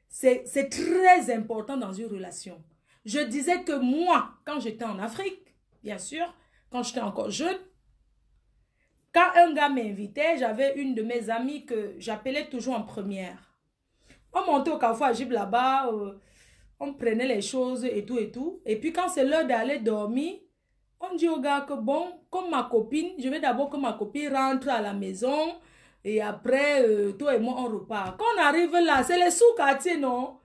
c'est très important dans une relation. Je disais que moi, quand j'étais en Afrique, bien sûr, quand j'étais encore jeune, quand un gars m'invitait, j'avais une de mes amies que j'appelais toujours en première. On montait au Carrefour Agib là-bas, on prenait les choses et tout et tout. Et puis quand c'est l'heure d'aller dormir, on dit au gars que bon, comme ma copine, je veux d'abord que ma copine rentre à la maison. Et après, toi et moi, on repart. Quand on arrive là, c'est les sous-quartiers, non?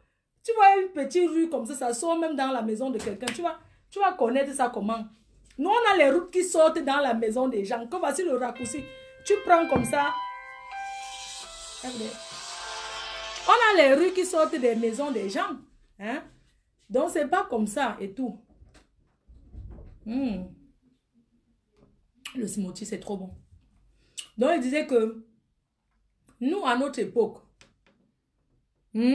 Tu vois une petite rue comme ça sort même dans la maison de quelqu'un. Tu vas connaître ça comment? Nous, on a les routes qui sortent dans la maison des gens. Comme voici le raccourci. Tu prends comme ça. On a les rues qui sortent des maisons des gens. Hein? Donc, c'est pas comme ça et tout. Le smoothie, c'est trop bon. Donc, il disait que nous, à notre époque, quand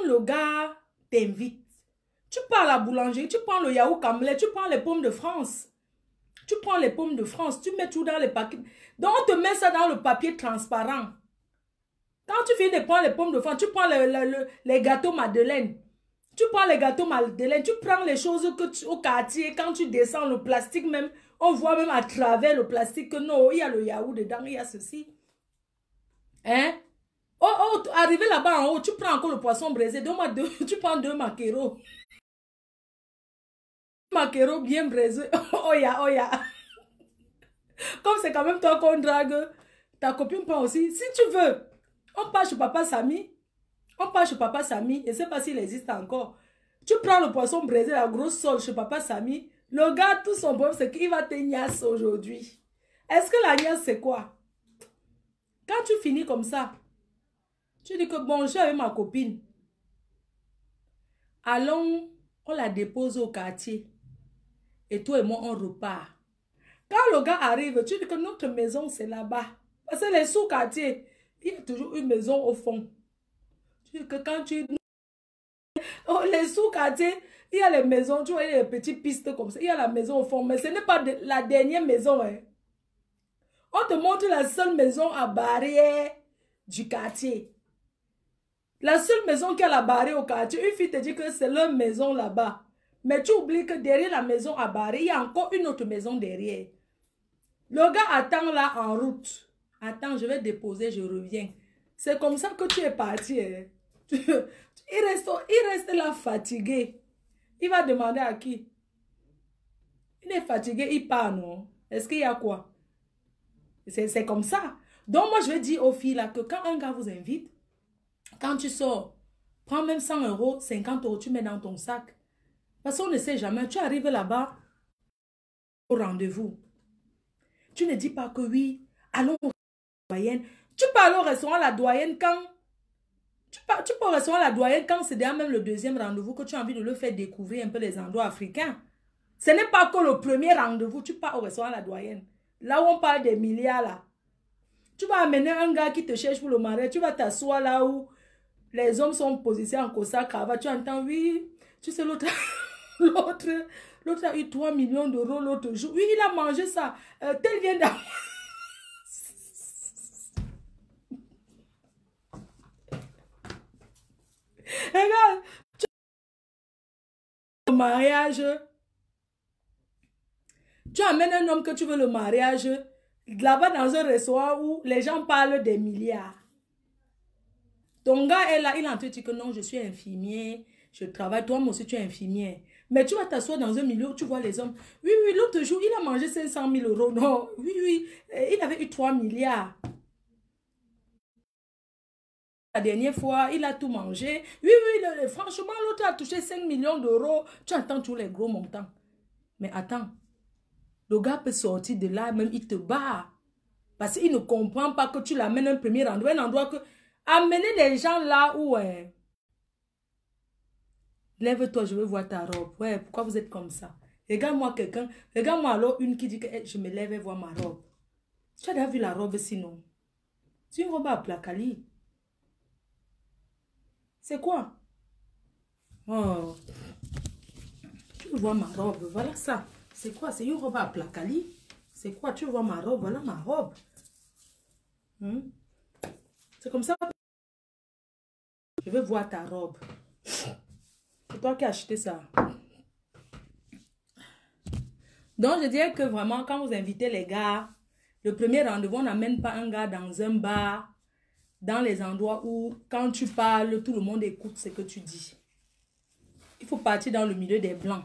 le gars t'invite, tu pars à la boulangerie, tu prends le yaourt camlet, tu prends les pommes de France. Tu prends les pommes de France, tu mets tout dans les paquets. Donc, on te met ça dans le papier transparent. Quand tu finis de prendre les pommes de France, tu prends les gâteaux Madeleine. Tu prends les gâteaux Madeleine, tu prends les choses que au quartier, quand tu descends le plastique même, on voit même à travers le plastique que non, il y a le yaourt dedans, il y a ceci. Hein? Oh, arrivé là-bas en haut, tu prends encore le poisson braisé. Tu prends 2 maquereaux. Maquereaux bien braisés. Oh ya. Comme c'est quand même toi qu'on drague, ta copine prend aussi. Si tu veux, on part chez Papa Samy. On part chez Papa Samy. Je ne sais pas s'il existe encore. Tu prends le poisson braisé, la grosse sole chez Papa Samy. Le gars, tout son problème, c'est qu'il va te niasse aujourd'hui. Est-ce que la niasse, c'est quoi? Quand tu finis comme ça, tu dis que bon, je suis avec ma copine. Allons, on la dépose au quartier. Et toi et moi, on repart. Quand le gars arrive, tu dis que notre maison, c'est là-bas. Parce que les sous-quartiers, il y a toujours une maison au fond. Tu dis que quand tu... Oh, les sous-quartiers, il y a les maisons, tu vois, il y a les petites pistes comme ça. Il y a la maison au fond, mais ce n'est pas la dernière maison. Hein. On te montre la seule maison à barrière du quartier. La seule maison qui a la barrière au quartier, une fille te dit que c'est leur maison là-bas. Mais tu oublies que derrière la maison à barrière, il y a encore une autre maison derrière. Le gars attend là en route. Attends, je vais déposer, je reviens. C'est comme ça que tu es parti. Hein. Il reste là fatigué. Il va demander à qui? Il est fatigué, il part, non? Est-ce qu'il y a quoi? C'est comme ça. Donc moi, je vais dire aux filles là que quand un gars vous invite, quand tu sors, prends même 100 €, 50 €, tu mets dans ton sac. Parce qu'on ne sait jamais. Tu arrives là-bas au rendez-vous. Tu ne dis pas que oui, allons au restaurant La Doyenne. Tu peux aller au restaurant La Doyenne quand... Tu peux au restaurant La Doyenne quand c'est déjà même le deuxième rendez-vous que tu as envie de le faire découvrir un peu les endroits africains. Ce n'est pas que le premier rendez-vous, tu pars au restaurant La Doyenne. Là où on parle des milliards là. Tu vas amener un gars qui te cherche pour le mariage. Tu vas t'asseoir là où les hommes sont positionnés en costard cravate. Tu entends, oui, tu sais l'autre... L'autre a eu 3 millions d'euros l'autre jour. Oui, il a mangé ça. Tel vient d'avoir. Regarde. Le mariage. Tu amènes un homme que tu veux le mariage. Là-bas dans un restaurant où les gens parlent des milliards. Ton gars est là. Il a entendu que non, je suis infirmier. Je travaille. Toi aussi, tu es infirmier. Mais tu vas t'asseoir dans un milieu où tu vois les hommes. Oui, oui, l'autre jour, il a mangé 500 000 euros. Non, oui, oui, il avait eu 3 milliards. La dernière fois, il a tout mangé. Oui, oui, franchement, l'autre a touché 5 millions d'euros. Tu entends tous les gros montants. Mais attends, le gars peut sortir de là, même il te bat. Parce qu'il ne comprend pas que tu l'amènes à un premier endroit, un endroit que... Amener les gens là où... Lève-toi, je veux voir ta robe. Ouais, pourquoi vous êtes comme ça? Regarde-moi quelqu'un. Regarde-moi alors une qui dit que je me lève et voir ma robe. Tu as déjà vu la robe sinon? C'est une robe à placali. C'est quoi? Oh, tu veux voir ma robe? Voilà ça. C'est quoi? C'est une robe à placali. C'est quoi? Tu veux voir ma robe? Voilà ma robe. C'est comme ça. Je veux voir ta robe. C'est toi qui as acheté ça. Donc, je dirais que vraiment, quand vous invitez les gars, le premier rendez-vous, on n'amène pas un gars dans un bar, dans les endroits où, quand tu parles, tout le monde écoute ce que tu dis. Il faut partir dans le milieu des blancs.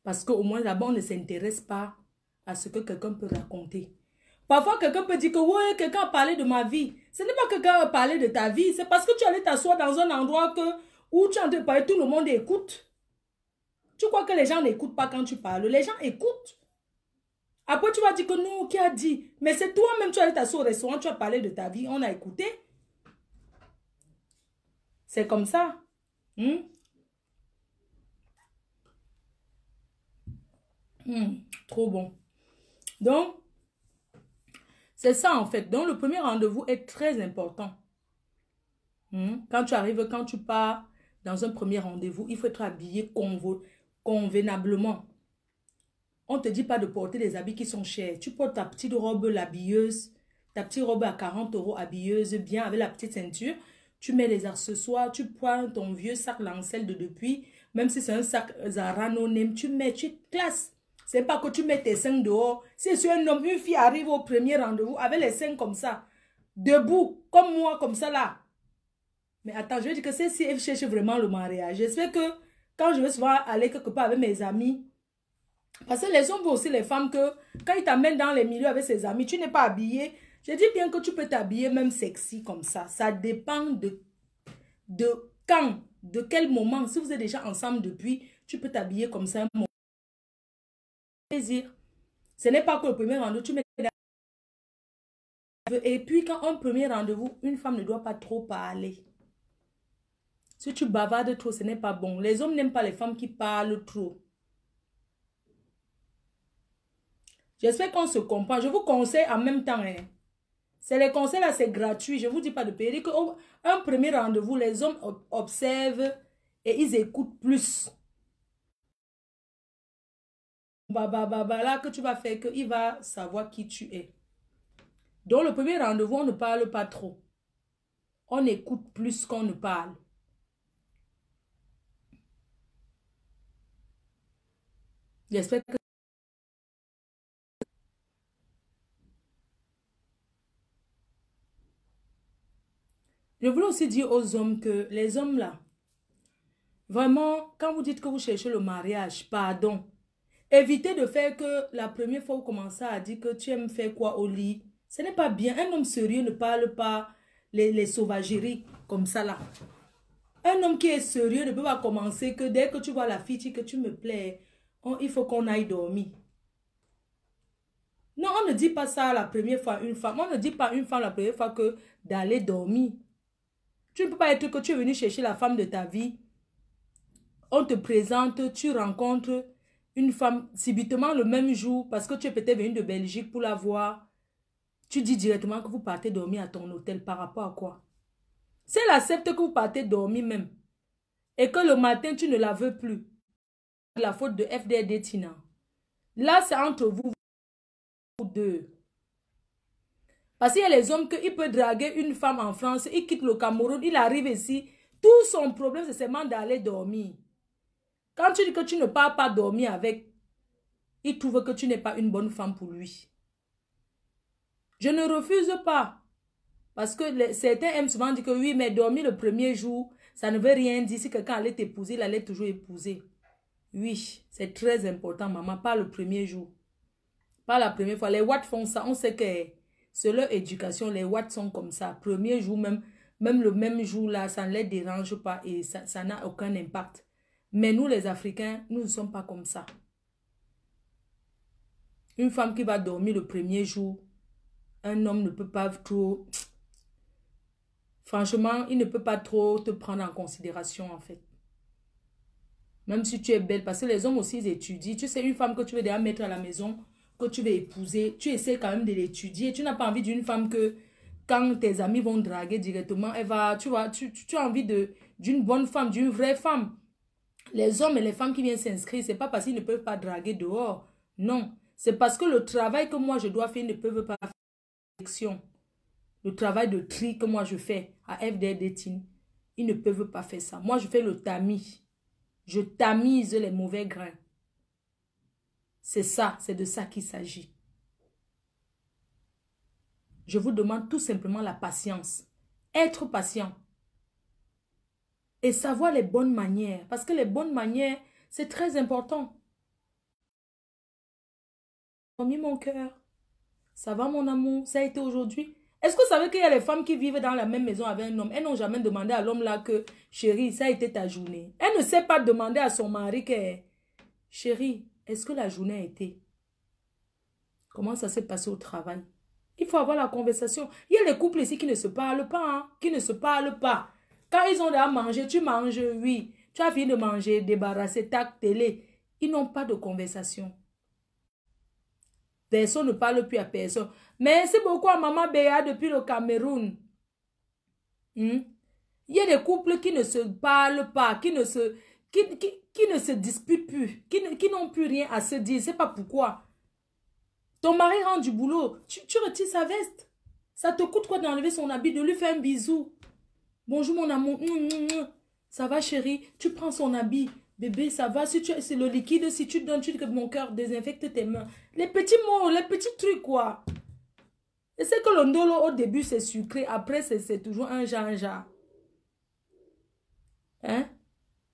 Parce qu'au moins, là-bas, on ne s'intéresse pas à ce que quelqu'un peut raconter. Parfois, quelqu'un peut dire que, ouais, quelqu'un a parlé de ma vie. Ce n'est pas que quelqu'un a parlé de ta vie. C'est parce que tu allais t'asseoir dans un endroit où tu es en train de parler, tout le monde écoute. Tu crois que les gens n'écoutent pas quand tu parles? Les gens écoutent. Après, tu vas dire que non, qui a dit? Mais c'est toi-même, tu allais t'asseoir au restaurant, tu as parlé de ta vie, on a écouté. C'est comme ça. Trop bon. Donc, c'est ça en fait. Donc, le premier rendez-vous est très important. Quand tu arrives, quand tu pars dans un premier rendez-vous, il faut être habillé convenablement. On ne te dit pas de porter des habits qui sont chers. Tu portes ta petite robe l'habilleuse, ta petite robe à 40 € habilleuse, bien avec la petite ceinture. Tu mets les accessoires, tu prends ton vieux sac Lancel de depuis, même si c'est un sac Zara no name, tu mets, tu classes. C'est pas que tu mets tes seins dehors. Si c'est un homme, une fille arrive au premier rendez-vous avec les seins comme ça, debout, comme moi, comme ça là. Mais attends, je veux dire que c'est si elle cherche vraiment le mariage. J'espère que quand je vais souvent aller quelque part avec mes amis, parce que les hommes voient aussi les femmes que quand ils t'amènent dans les milieux avec ses amis, tu n'es pas habillé. Je dis bien que tu peux t'habiller même sexy comme ça. Ça dépend de quand, de quel moment. Si vous êtes déjà ensemble depuis, tu peux t'habiller comme ça. Plaisir. Ce n'est pas que le premier rendez-vous, tu mets... Et puis quand un premier rendez-vous, une femme ne doit pas trop parler. Si tu bavardes trop, ce n'est pas bon. Les hommes n'aiment pas les femmes qui parlent trop. J'espère qu'on se comprend. Je vous conseille en même temps. C'est les conseils là, c'est gratuit. Je ne vous dis pas de payer. Un premier rendez-vous, les hommes observent et ils écoutent plus. Là que tu vas faire, qu'il va savoir qui tu es. Donc le premier rendez-vous, on ne parle pas trop. On écoute plus qu'on ne parle. J'espère que... Je voulais aussi dire aux hommes que les hommes là, vraiment, quand vous dites que vous cherchez le mariage, pardon, évitez de faire que la première fois vous commencez à dire que tu aimes faire quoi au lit. Ce n'est pas bien. Un homme sérieux ne parle pas les sauvageries comme ça là. Un homme qui est sérieux ne peut pas commencer que dès que tu vois la fille, que tu me plais, il faut qu'on aille dormir. Non, on ne dit pas ça la première fois à une femme. On ne dit pas à une femme la première fois que d'aller dormir. Tu ne peux pas être que tu es venu chercher la femme de ta vie. On te présente, tu rencontres une femme subitement le même jour parce que tu es peut-être venu de Belgique pour la voir. Tu dis directement que vous partez dormir à ton hôtel par rapport à quoi? Si elle accepte que vous partez dormir même et que le matin tu ne la veux plus, la faute de FDD Tina. Là, c'est entre vous deux. Parce qu'il y a les hommes qui peuvent draguer une femme en France, il quitte le Cameroun, il arrive ici. Tout son problème, c'est seulement d'aller dormir. Quand tu dis que tu ne pars pas dormir avec, il trouve que tu n'es pas une bonne femme pour lui. Je ne refuse pas. Parce que certains aiment souvent dire que oui, mais dormir le premier jour, ça ne veut rien dire. Si quelqu'un allait t'épouser, il allait toujours épouser. Oui, c'est très important, maman. Pas le premier jour. Pas la première fois. Les Watts font ça. On sait que c'est leur éducation. Les Watts sont comme ça. Premier jour, même le même jour là, ça ne les dérange pas et ça n'a aucun impact. Mais nous, les Africains, nous ne sommes pas comme ça. Une femme qui va dormir le premier jour, un homme ne peut pas trop... Franchement, il ne peut pas trop te prendre en considération, en fait. Même si tu es belle, parce que les hommes aussi, ils étudient. Tu sais, une femme que tu veux déjà mettre à la maison, que tu veux épouser, tu essaies quand même de l'étudier. Tu n'as pas envie d'une femme que, quand tes amis vont draguer directement, elle va, tu vois, tu as envie d'une bonne femme, d'une vraie femme. Les hommes et les femmes qui viennent s'inscrire, c'est pas parce qu'ils ne peuvent pas draguer dehors. Non, c'est parce que le travail que moi je dois faire, ils ne peuvent pas faire. Le travail de tri que moi je fais à FDR Dating, ils ne peuvent pas faire ça. Moi, je fais le tamis. Je tamise les mauvais grains. C'est ça, c'est de ça qu'il s'agit. Je vous demande tout simplement la patience. Être patient. Et savoir les bonnes manières. Parce que les bonnes manières, c'est très important. Dormi mon cœur. Ça va mon amour? Ça a été aujourd'hui? Est-ce que vous savez qu'il y a les femmes qui vivent dans la même maison avec un homme? Elles n'ont jamais demandé à l'homme là que, chérie, ça a été ta journée. Elle ne sait pas demander à son mari que, chérie, est-ce que la journée a été? Comment ça s'est passé au travail? Il faut avoir la conversation. Il y a les couples ici qui ne se parlent pas, hein, qui ne se parlent pas. Quand ils ont déjà mangé, tu manges, oui. Tu as fini de manger, débarrasser ta télé. Ils n'ont pas de conversation. Personne ne parle plus à personne. Merci beaucoup à Maman Béa depuis le Cameroun. Il y a des couples qui ne se parlent pas, qui ne se disputent plus, qui n'ont plus rien à se dire. C'est pas pourquoi. Ton mari rentre du boulot, tu retires sa veste. Ça te coûte quoi d'enlever son habit, de lui faire un bisou? Bonjour mon amour. Ça va chérie? Tu prends son habit. Bébé, ça va? Si c'est le liquide, si tu donnes, tu dis que mon cœur désinfecte tes mains. Les petits mots, les petits trucs quoi. Et c'est que le ndolo au début c'est sucré, après c'est toujours un genre. Hein?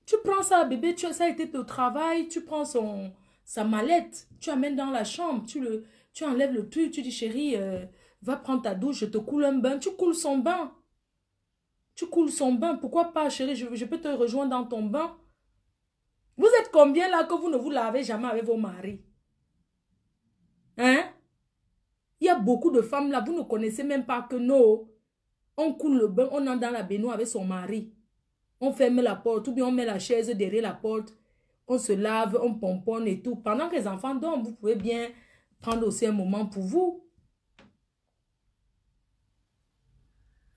Tu prends ça, bébé, ça a été au travail, tu prends sa mallette, tu amènes dans la chambre, tu enlèves le truc, tu dis chérie, va prendre ta douche, je te coule un bain, tu coules son bain. Tu coules son bain, pourquoi pas chérie, je peux te rejoindre dans ton bain. Vous êtes combien là que vous ne vous lavez jamais avec vos maris? Hein? Il y a beaucoup de femmes là, vous ne connaissez même pas que non. On coule le bain, on entre dans la baignoire avec son mari. On ferme la porte, ou bien on met la chaise derrière la porte. On se lave, on pomponne et tout. Pendant que les enfants dorment, vous pouvez bien prendre aussi un moment pour vous.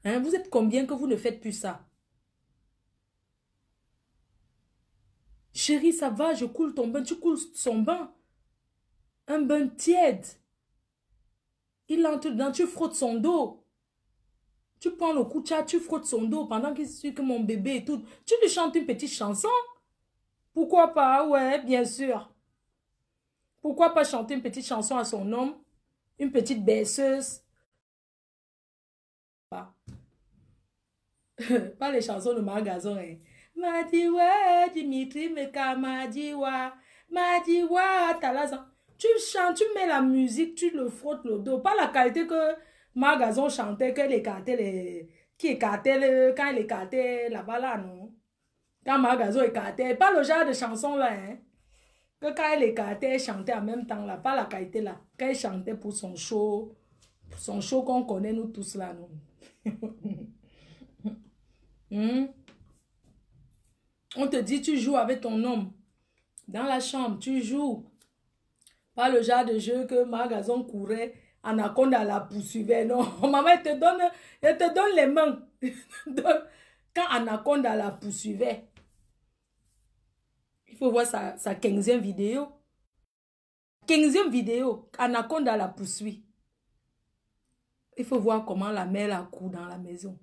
Hein? Vous êtes combien que vous ne faites plus ça? Chérie, ça va, je coule ton bain. Tu coules son bain. Un bain tiède. Il entre dedans, tu frottes son dos. Tu prends le koucha, tu frottes son dos pendant qu'il suit que mon bébé et tout. Tu lui chantes une petite chanson. Pourquoi pas? Ouais, bien sûr. Pourquoi pas chanter une petite chanson à son homme? Une petite berceuse. Pas les chansons de magasin. Hein. Madiwa, Dimitri Meka, Madiwa, Madiwa, Talazan. Tu chantes, tu mets la musique, tu le frottes le dos. Pas la qualité que Magazon chantait, que qui écartait, quand il écartait là-bas là, non. Quand Magazon écartait, pas le genre de chanson là, hein. Que quand elle écartait, elle chantait en même temps là, pas la qualité là. Quand elle chantait pour son show qu'on connaît nous tous là, non. On te dit, tu joues avec ton homme. Dans la chambre, tu joues. Pas le genre de jeu que Magazon courait, Anaconda la poursuivait. Non, maman, elle te donne les mains. Quand Anaconda la poursuivait. Il faut voir sa 15e vidéo. 15e vidéo, Anaconda la poursuit. Il faut voir comment la mère la court dans la maison.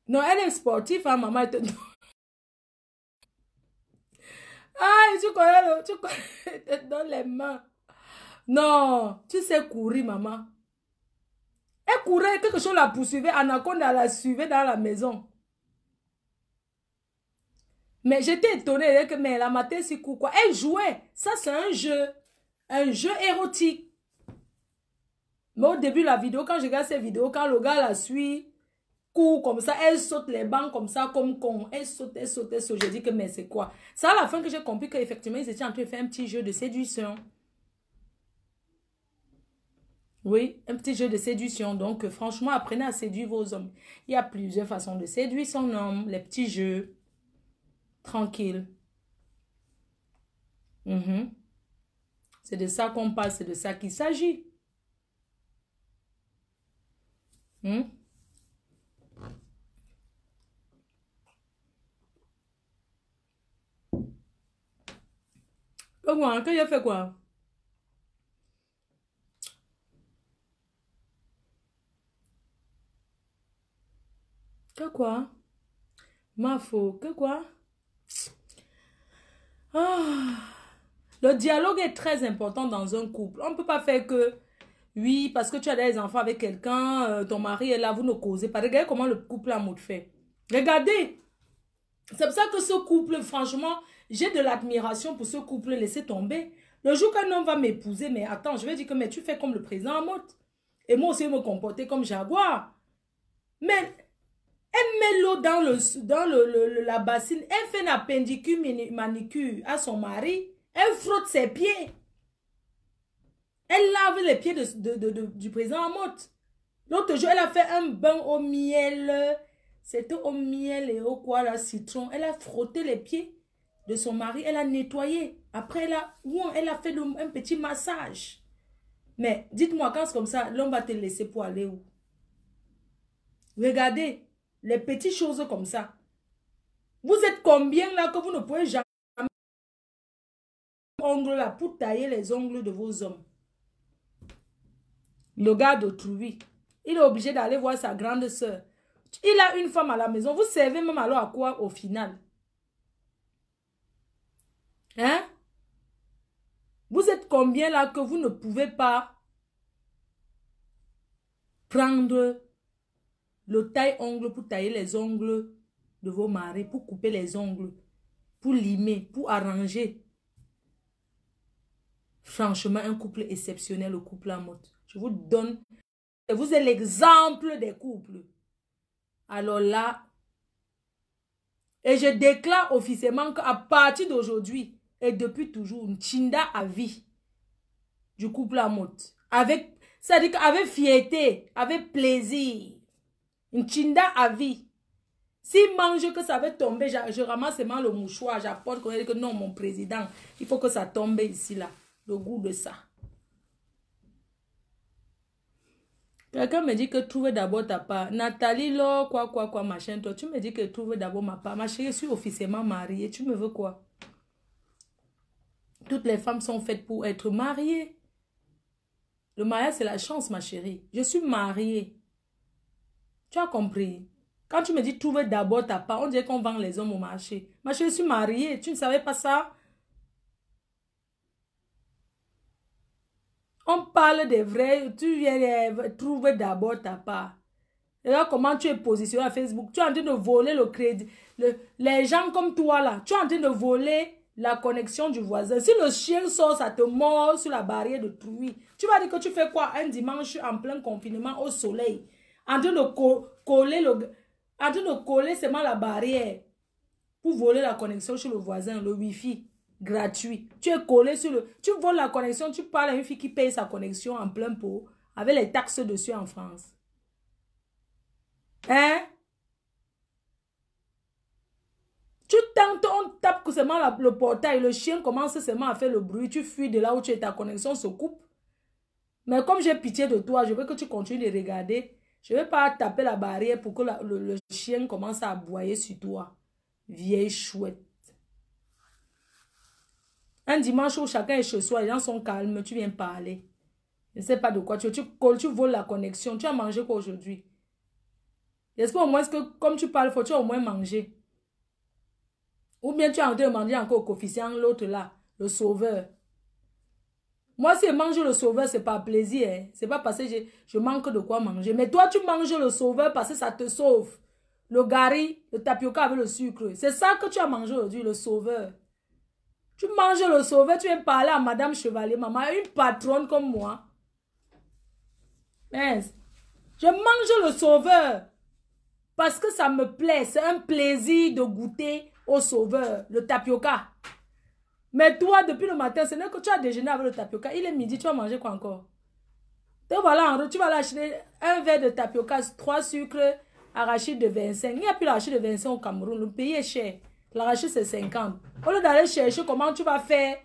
Non, elle est sportive, hein, maman, elle te donne. Ah, tu connais, elle te donne les mains. Non, tu sais courir, maman. Elle courait, quelque chose la poursuivait, Anaconda la suivait dans la maison. Mais j'étais étonnée que mais la matin, c'est quoi? Elle jouait. Ça, c'est un jeu érotique. Mais au début, la vidéo, quand je regarde cette vidéo, quand le gars la suit, court comme ça, elle saute les bancs comme ça, comme con. Elle saute, elle saute, elle saute. Je dis que mais c'est quoi? C'est à la fin que j'ai compris qu'effectivement, ils étaient en train de faire un petit jeu de séduction. Oui, un petit jeu de séduction. Donc, franchement, apprenez à séduire vos hommes. Il y a plusieurs façons de séduire son homme. Les petits jeux. Tranquille. Mhm. C'est de ça qu'on parle, c'est de ça qu'il s'agit. Hmm? Comment? Que j'ai fait quoi? Que quoi? Ma faute. Que quoi? Ah. Le dialogue est très important dans un couple. On ne peut pas faire que, oui, parce que tu as des enfants avec quelqu'un, ton mari est là, vous ne causez pas. Regardez comment le couple a mode fait. Regardez. C'est pour ça que ce couple, franchement, j'ai de l'admiration pour ce couple, laissez tomber. Le jour qu'un homme va m'épouser, mais attends, je vais dire que mais tu fais comme le président Amotte. Et moi aussi, me comporter comme Jaguar. Mais elle met l'eau dans la bassine, elle fait une appendicule manicure à son mari, elle frotte ses pieds. Elle lave les pieds du président Amotte. L'autre jour, elle a fait un bain au miel. C'était au miel et au quoi, là, citron. Elle a frotté les pieds de son mari. Elle a nettoyé. Après, elle a fait un petit massage. Mais dites-moi, quand c'est comme ça, l'homme va te laisser pour aller où? Regardez, les petites choses comme ça. Vous êtes combien là que vous ne pouvez jamais ongles là pour tailler les ongles de vos hommes? Le gars d'autrui, il est obligé d'aller voir sa grande soeur. Il a une femme à la maison. Vous servez même alors à quoi au final? Hein? Vous êtes combien là que vous ne pouvez pas prendre le taille-ongle pour tailler les ongles de vos maris, pour couper les ongles, pour limer, pour arranger? Franchement, un couple exceptionnel, le couple à mode. Je vous donne, vous êtes l'exemple des couples. Alors là, et je déclare officiellement qu'à partir d'aujourd'hui et depuis toujours, une Chinda à vie du couple à mode. C'est-à-dire qu'avec fierté, avec plaisir. Une Chinda à vie. S'il mange que ça va tomber, je ramasse seulement le mouchoir, j'apporte que non, mon président, il faut que ça tombe ici, là. Le goût de ça. Quelqu'un me dit que trouve d'abord ta part. Nathalie, là, quoi, machin, toi, tu me dis que trouve d'abord ma part. Ma chérie, je suis officiellement mariée. Tu me veux quoi? Toutes les femmes sont faites pour être mariées. Le mariage, c'est la chance, ma chérie. Je suis mariée. Tu as compris? Quand tu me dis trouve d'abord ta part, on dirait qu'on vend les hommes au marché. Ma chérie, je suis mariée. Tu ne savais pas ça? On parle des vrais. Tu viens trouver d'abord ta part. Et là, comment tu es positionné à Facebook? Tu es en train de voler le crédit. Les gens comme toi, là, tu es en train de voler la connexion du voisin. Si le chien sort, ça te mord sur la barrière de truie. Tu vas dire que tu fais quoi un dimanche en plein confinement au soleil? En train de coller seulement la barrière pour voler la connexion sur le voisin, le wifi gratuit. Tu es collé sur le... Tu voles la connexion, tu parles à une fille qui paye sa connexion en plein pot avec les taxes dessus en France. Hein? Tu tentes, on tape que seulement le portail, le chien commence seulement à faire le bruit, tu fuis de là où tu es, ta connexion se coupe. Mais comme j'ai pitié de toi, je veux que tu continues de regarder. Je ne vais pas taper la barrière pour que le chien commence à aboyer sur toi. Vieille chouette. Un dimanche où chacun est chez soi, les gens sont calmes, tu viens parler. Je ne sais pas de quoi tu voles la connexion. Tu as mangé quoi aujourd'hui? J'espère au moins que comme tu parles, faut tu au moins manger. Ou bien tu es en train de manger encore au coefficient, l'autre là, le sauveur. Moi, si je mange le sauveur, c'est pas plaisir. Hein. C'est pas parce que je manque de quoi manger. Mais toi, tu manges le sauveur parce que ça te sauve. le gari, le tapioca avec le sucre. C'est ça que tu as mangé aujourd'hui, le sauveur. Tu manges le sauveur, tu viens parler à Madame Chevalier, maman, une patronne comme moi. Mais je mange le sauveur parce que ça me plaît. C'est un plaisir de goûter au sauveur, le tapioca. Mais toi, depuis le matin, ce n'est que tu as déjeuné avec le tapioca. Il est midi, tu vas manger quoi encore? Te voilà en route, tu vas l'acheter un verre de tapioca, 3 sucres, arachide de 25. Il n'y a plus l'arachide de 25 au Cameroun. Le pays est cher. L'arachide, c'est 50. Au lieu d'aller chercher comment tu vas faire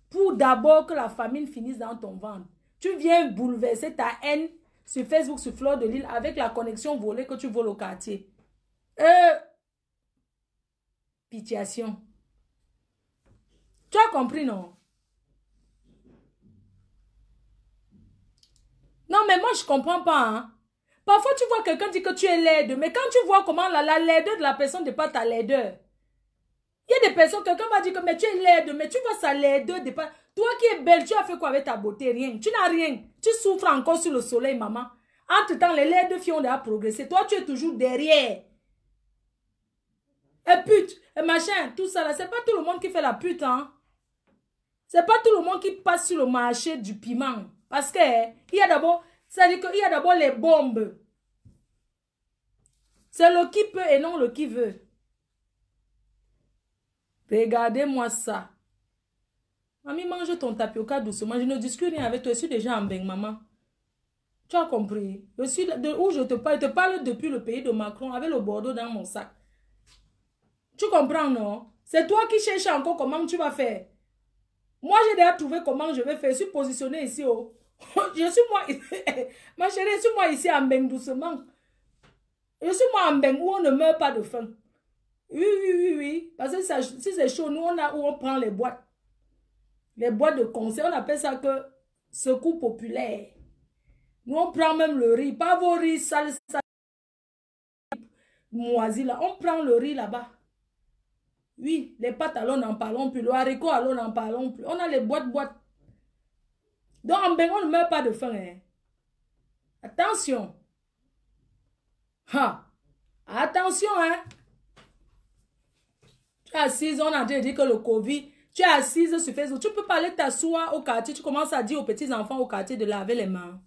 pour d'abord que la famine finisse dans ton ventre, tu viens bouleverser ta haine sur Facebook, sur Fleur de Lille, avec la connexion volée que tu voles au quartier. Pitiation. Tu as compris, non? Non, mais moi, je ne comprends pas. Hein? Parfois, tu vois quelqu'un dire que tu es laide, mais quand tu vois comment la laideur de la personne dépasse ta laideur, il y a des personnes, quelqu'un va dire que mais tu es laide, mais tu vois sa laideur dépasse. Toi qui es belle, tu as fait quoi avec ta beauté? Rien. Tu n'as rien. Tu souffres encore sur le soleil, maman. Entre-temps, les laides filles ont déjà progressé. Toi, tu es toujours derrière. Et pute, et machin, tout ça là. C'est pas tout le monde qui fait la pute, hein. C'est pas tout le monde qui passe sur le marché du piment. Parce que, il y a d'abord, c'est-à-dire qu'il y a d'abord les bombes. C'est le qui peut et non le qui veut. Regardez-moi ça. Mamie, mange ton tapioca doucement. Je ne discute rien avec toi. Je suis déjà en bain, maman. Tu as compris? Je suis de où je te parle depuis le pays de Macron avec le Bordeaux dans mon sac. Tu comprends, non? C'est toi qui cherches encore comment tu vas faire. Moi, j'ai déjà trouvé comment je vais faire. Je suis positionnée ici. Oh. Je suis moi. Ma chérie, je suis moi ici en bain doucement. Je suis moi en bain où on ne meurt pas de faim. Oui. Parce que ça, si c'est chaud, nous, on a où on prend les boîtes. Les boîtes de conseil, on appelle ça que secours populaire. Nous, on prend même le riz. Pas vos riz sales, moisis là. On prend le riz là-bas. Oui, les pâtes, alors n'en parlons plus. Le haricot, alors n'en parlons plus. On a les boîtes. Donc, en bain, on ne meurt pas de faim. Hein. Attention. Ha. Attention, hein. Tu es assise, on a dit que le Covid, tu es assise sur Facebook. Tu peux parler t'asseoir au quartier. Tu commences à dire aux petits-enfants au quartier de laver les mains.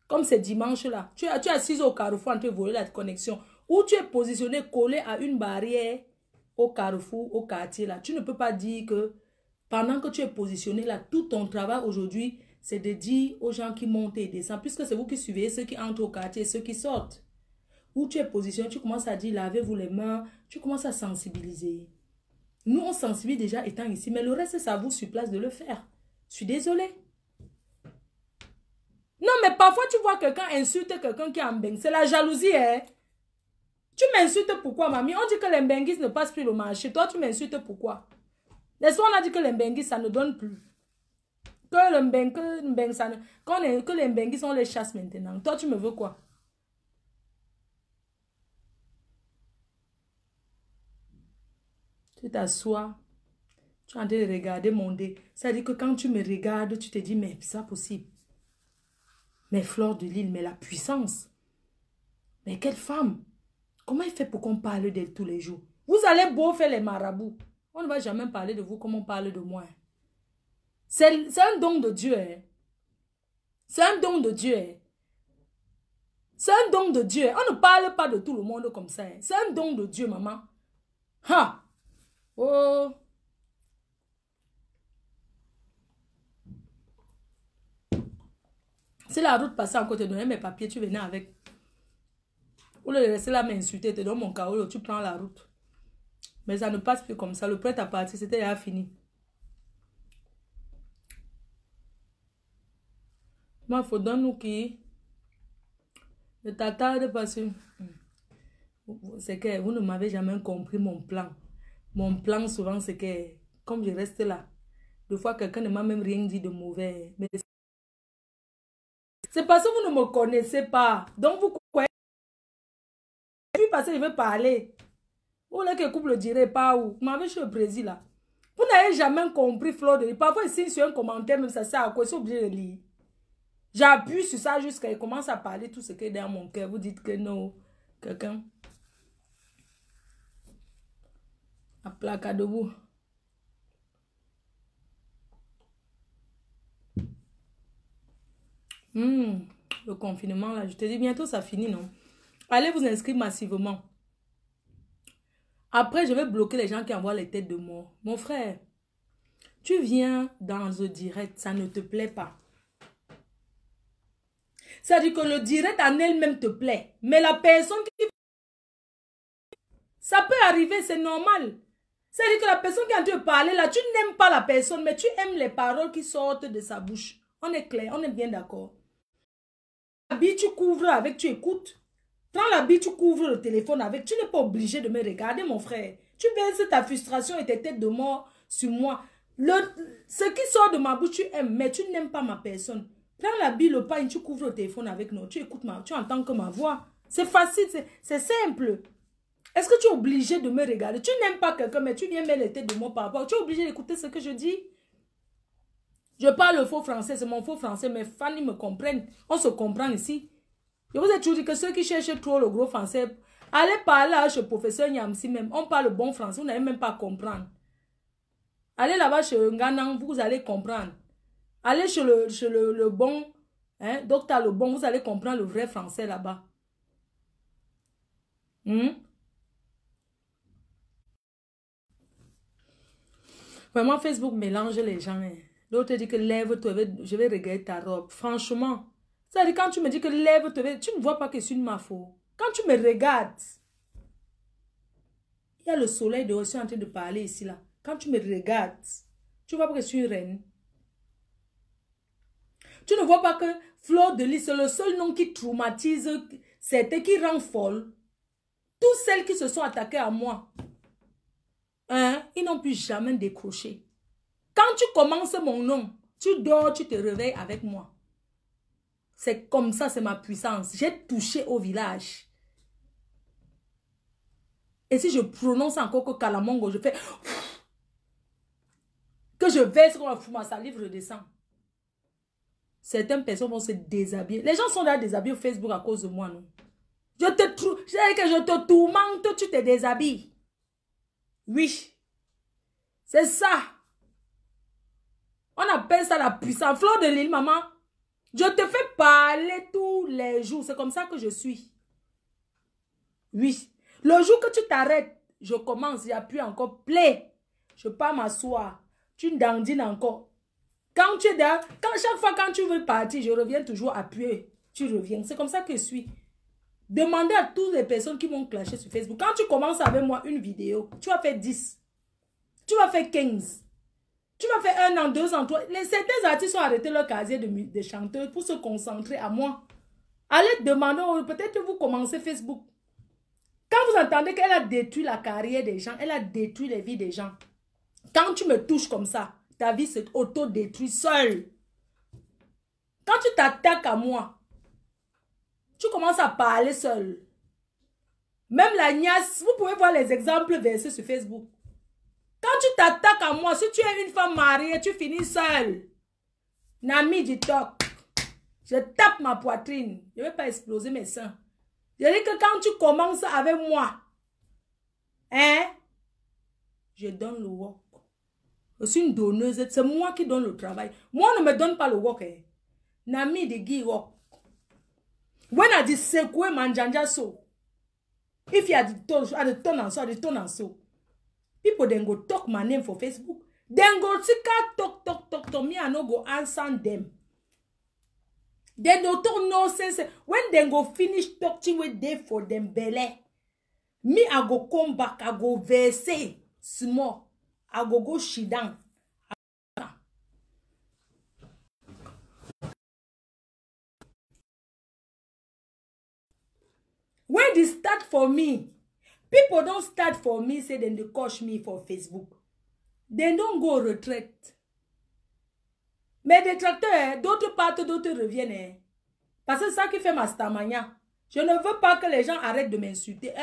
Comme c'est dimanche là. Tu es assise au carrefour en train de voler la connexion. Ou tu es positionné, collé à une barrière au carrefour, au quartier là. Tu ne peux pas dire que pendant que tu es positionné là, tout ton travail aujourd'hui, c'est de dire aux gens qui montent et descendent. Puisque c'est vous qui suivez ceux qui entrent au quartier et ceux qui sortent. Où tu es positionné, tu commences à dire lavez-vous les mains. Tu commences à sensibiliser. Nous, on sensibilise déjà étant ici. Mais le reste, c'est à vous sur place de le faire. Je suis désolée. Non, mais parfois, tu vois quelqu'un insulte quelqu'un qui est en beng. C'est la jalousie, hein. Tu m'insultes pourquoi, mamie? On dit que les benguis ne passent plus le marché. Toi, tu m'insultes pourquoi? N'est-ce pas, on a dit que les benguis, ça ne donne plus. Que les benguis, on les chasse maintenant. Toi, tu me veux quoi? Tu t'assois. Tu es en train de regarder mon dé. Ça veut dire que quand tu me regardes, tu te dis, mais c'est pas possible. Mais Fleur de Lille, mais la puissance. Mais quelle femme. Comment il fait pour qu'on parle d'elle tous les jours? Vous allez beau faire les marabouts. On ne va jamais parler de vous comme on parle de moi. C'est un don de Dieu. Hein. C'est un don de Dieu. Hein. C'est un don de Dieu. On ne parle pas de tout le monde comme ça. Hein. C'est un don de Dieu, maman. Ha! Oh! Si la route passait encore, te donnais mes papiers, tu venais avec. Ou le laisser là m'insulter, te donne mon carreau, tu prends la route. Mais ça ne passe plus comme ça. Le prêt à partir, c'était déjà fini. Moi, il faut donner nous qui. Ne t'attarde pas sur. C'est que vous ne m'avez jamais compris mon plan. Mon plan, souvent, c'est que, comme je reste là, des fois, quelqu'un ne m'a même rien dit de mauvais. Mais c'est parce que vous ne me connaissez pas. Donc, vous croyez. Puis, parce que je veux parler. Vous voulez que le couple dirait pas où. Vous m'avez chez le Brésil, là. Vous n'avez jamais compris, Fleur de Lille. Parfois, ici, sur un commentaire, même ça sert à quoi? Je suis obligé de lire. J'appuie sur ça jusqu'à qu'il commence à parler tout ce qui est dans mon cœur. Vous dites que non, quelqu'un. À placa debout. Le confinement, là, je te dis, bientôt ça finit, non? Allez vous inscrire massivement. Après, je vais bloquer les gens qui envoient les têtes de mort. Mon frère, tu viens dans le direct, ça ne te plaît pas. C'est-à-dire que le direct en elle-même te plaît. Mais la personne qui... Ça peut arriver, c'est normal. C'est-à-dire que la personne qui est en train de parler là, tu n'aimes pas la personne, mais tu aimes les paroles qui sortent de sa bouche. On est clair, on est bien d'accord. L'habit, tu couvres avec, tu écoutes. Prends l'habit, tu couvres le téléphone avec. Tu n'es pas obligé de me regarder, mon frère. Tu baisses ta frustration et tes têtes de mort sur moi. Ce qui sort de ma bouche, tu aimes, mais tu n'aimes pas ma personne. Prends l'habit, le pain, tu couvres le téléphone avec nous. Tu écoutes tu entends que ma voix. C'est facile, c'est simple. Est-ce que tu es obligé de me regarder? Tu n'aimes pas quelqu'un, mais tu viens mettre les têtes de moi par rapport. Tu es obligé d'écouter ce que je dis? Je parle le faux français, c'est mon faux français, mais Fanny me comprenne. On se comprend ici. Je vous ai toujours dit que ceux qui cherchent trop le gros français, allez parler chez le professeur Nyamsi même. On parle le bon français, vous n'allez même pas comprendre. Allez là-bas chez Nganang, vous allez comprendre. Allez chez le bon, hein, docteur le bon, vous allez comprendre le vrai français là-bas. Vraiment, Facebook mélange les gens. Hein. L'autre dit que lève-toi, je vais regarder ta robe. Franchement, c'est-à-dire quand tu me dis que lève-toi, tu ne vois pas que c'est une ma faute. Quand tu me regardes, il y a le soleil dehors, je suis en train de parler ici là. Quand tu me regardes, tu vois pas que je suis une reine. Tu ne vois pas que Fleur de Lys, c'est le seul nom qui traumatise, c'était qui rend folle. Toutes celles qui se sont attaquées à moi, hein, ils n'ont pu jamais décrocher. Quand tu commences mon nom, tu dors, tu te réveilles avec moi. C'est comme ça, c'est ma puissance. J'ai touché au village. Et si je prononce encore que Kalamongo, je fais... Que je verse comme un fou, ma salive redescend. Certaines personnes vont se déshabiller. Les gens sont là déshabillés au Facebook à cause de moi, non? Je te tourmente, tu te déshabilles. Oui. C'est ça. On appelle ça la puissance. Fleur de Lys, maman. Je te fais parler tous les jours. C'est comme ça que je suis. Oui. Le jour que tu t'arrêtes, je commence, j'appuie encore. Play. Je pars m'asseoir. Tu dandines encore. Quand tu es là, chaque fois quand tu veux partir, je reviens toujours appuyer. Tu reviens. C'est comme ça que je suis. Demandez à toutes les personnes qui m'ont clashé sur Facebook. Quand tu commences avec moi une vidéo, tu vas faire 10. Tu vas faire 15. Tu vas faire 1 an, 2 ans, 3. Certains artistes ont arrêté leur casier de chanteurs pour se concentrer à moi. Allez demander, peut-être que vous commencez Facebook. Quand vous entendez qu'elle a détruit la carrière des gens, elle a détruit les vies des gens. Quand tu me touches comme ça, ta vie s'est auto-détruite seule. Quand tu t'attaques à moi, tu commences à parler seul. Même la niasse, vous pouvez voir les exemples versés sur Facebook. Quand tu t'attaques à moi, si tu es une femme mariée, tu finis seule. Nami du toc. Je tape ma poitrine. Je ne vais pas exploser mes seins. Je dis que quand tu commences avec moi, hein, je donne le work. Je suis une donneuse. C'est moi qui donne le travail. Moi, on ne me donne pas le work. Hein. Nami de Guy work. When I dis secouer manjanja so. If you had the turn and so. People then go talk my name for Facebook. Then go talk to me and no go answer them. Then no talk no sense. When they go finish talking with them for them belly. Me I go come back, I go verse small. I go shit down. When they start for me, people don't start for me, say then they coach me for Facebook. They don't go retreat. Mais des tracteurs, d'autres partent, d'autres reviennent. Parce que c'est ça qui fait ma stamania. Je ne veux pas que les gens arrêtent de m'insulter.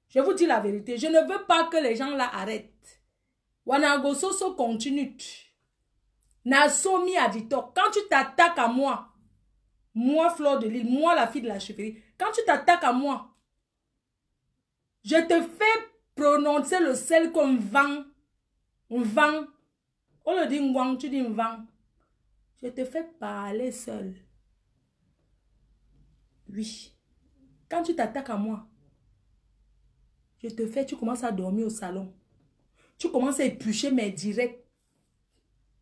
Je vous dis la vérité. Je ne veux pas que les gens là arrêtent. Wanago Soso continue. Nasomi a dit talk. Quand tu t'attaques à moi, Fleur de Lys, moi la fille de la chefferie, quand tu t'attaques à moi, je te fais prononcer le sel comme vent. Vent. On le dit ngwang, tu dis vent. Je te fais parler seul. Oui. Quand tu t'attaques à moi, je te fais, tu commences à dormir au salon. Tu commences à éplucher mes directs.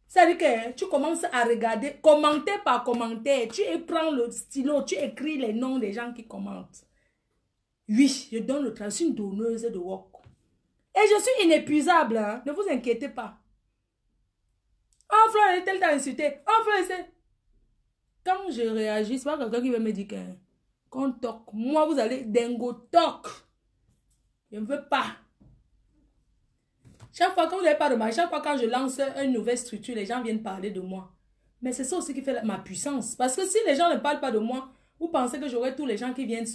C'est-à-dire que tu commences à regarder, commentaire par commentaire. Tu prends le stylo, tu écris les noms des gens qui commentent. Oui, je donne le travail. Je suis une donneuse de work. Et je suis inépuisable. Hein? Ne vous inquiétez pas. Oh, Fleur, elle est telle insulté. Oh, Fleur, c'est... Quand je réagis, c'est pas quelqu'un qui va me dire qu'on toque. Moi, vous allez dingo toque. Je ne veux pas. Chaque fois, quand vous n'avez pas remarqué, chaque fois quand je lance une nouvelle structure, les gens viennent parler de moi. Mais c'est ça aussi qui fait ma puissance. Parce que si les gens ne parlent pas de moi, vous pensez que j'aurai tous les gens qui viennent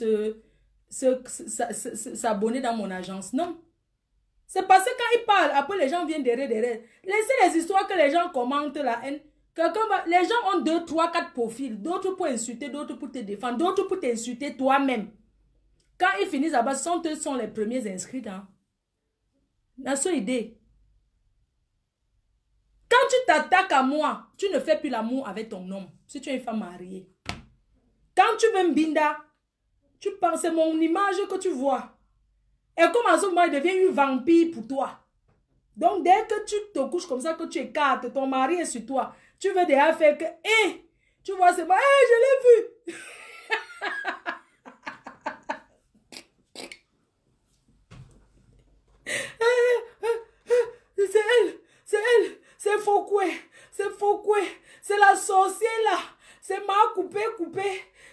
s'abonner dans mon agence. Non. C'est parce que quand ils parlent, après les gens viennent derrière. Laissez les histoires que les gens commentent la haine. Les gens ont 2, 3, 4 profils. D'autres pour insulter, d'autres pour te défendre, d'autres pour t'insulter toi-même. Quand ils finissent là-bas, eux sont les premiers inscrits. Hein. La seule idée. Quand tu t'attaques à moi, tu ne fais plus l'amour avec ton homme. Si tu es une femme mariée. Quand tu veux Mbinda, tu penses, c'est mon image que tu vois. Et comme à ce moment, il devient une vampire pour toi. Donc, dès que tu te couches comme ça, que tu écartes, ton mari est sur toi, tu veux déjà faire que, tu vois, c'est moi, je l'ai vu. C'est Fokoué, c'est la sorcière là, c'est ma coupé,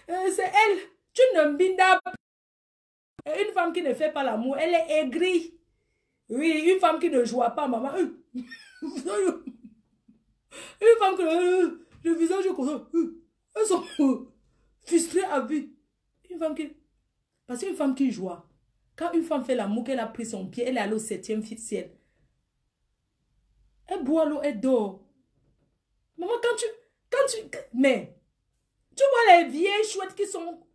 c'est elle. Tu ne m'bindas pas. Une femme qui ne fait pas l'amour, elle est aigrie. Oui, une femme qui ne joue pas, maman. Une femme qui le visage comme ça, elles sont frustrées à vie. Une femme qui... Parce qu'une femme qui joue, quand une femme fait l'amour, qu'elle a pris son pied, elle est allée au 7e ciel. Elle boit l'eau, elle dort. Maman, mais, tu vois les vieilles chouettes qui sont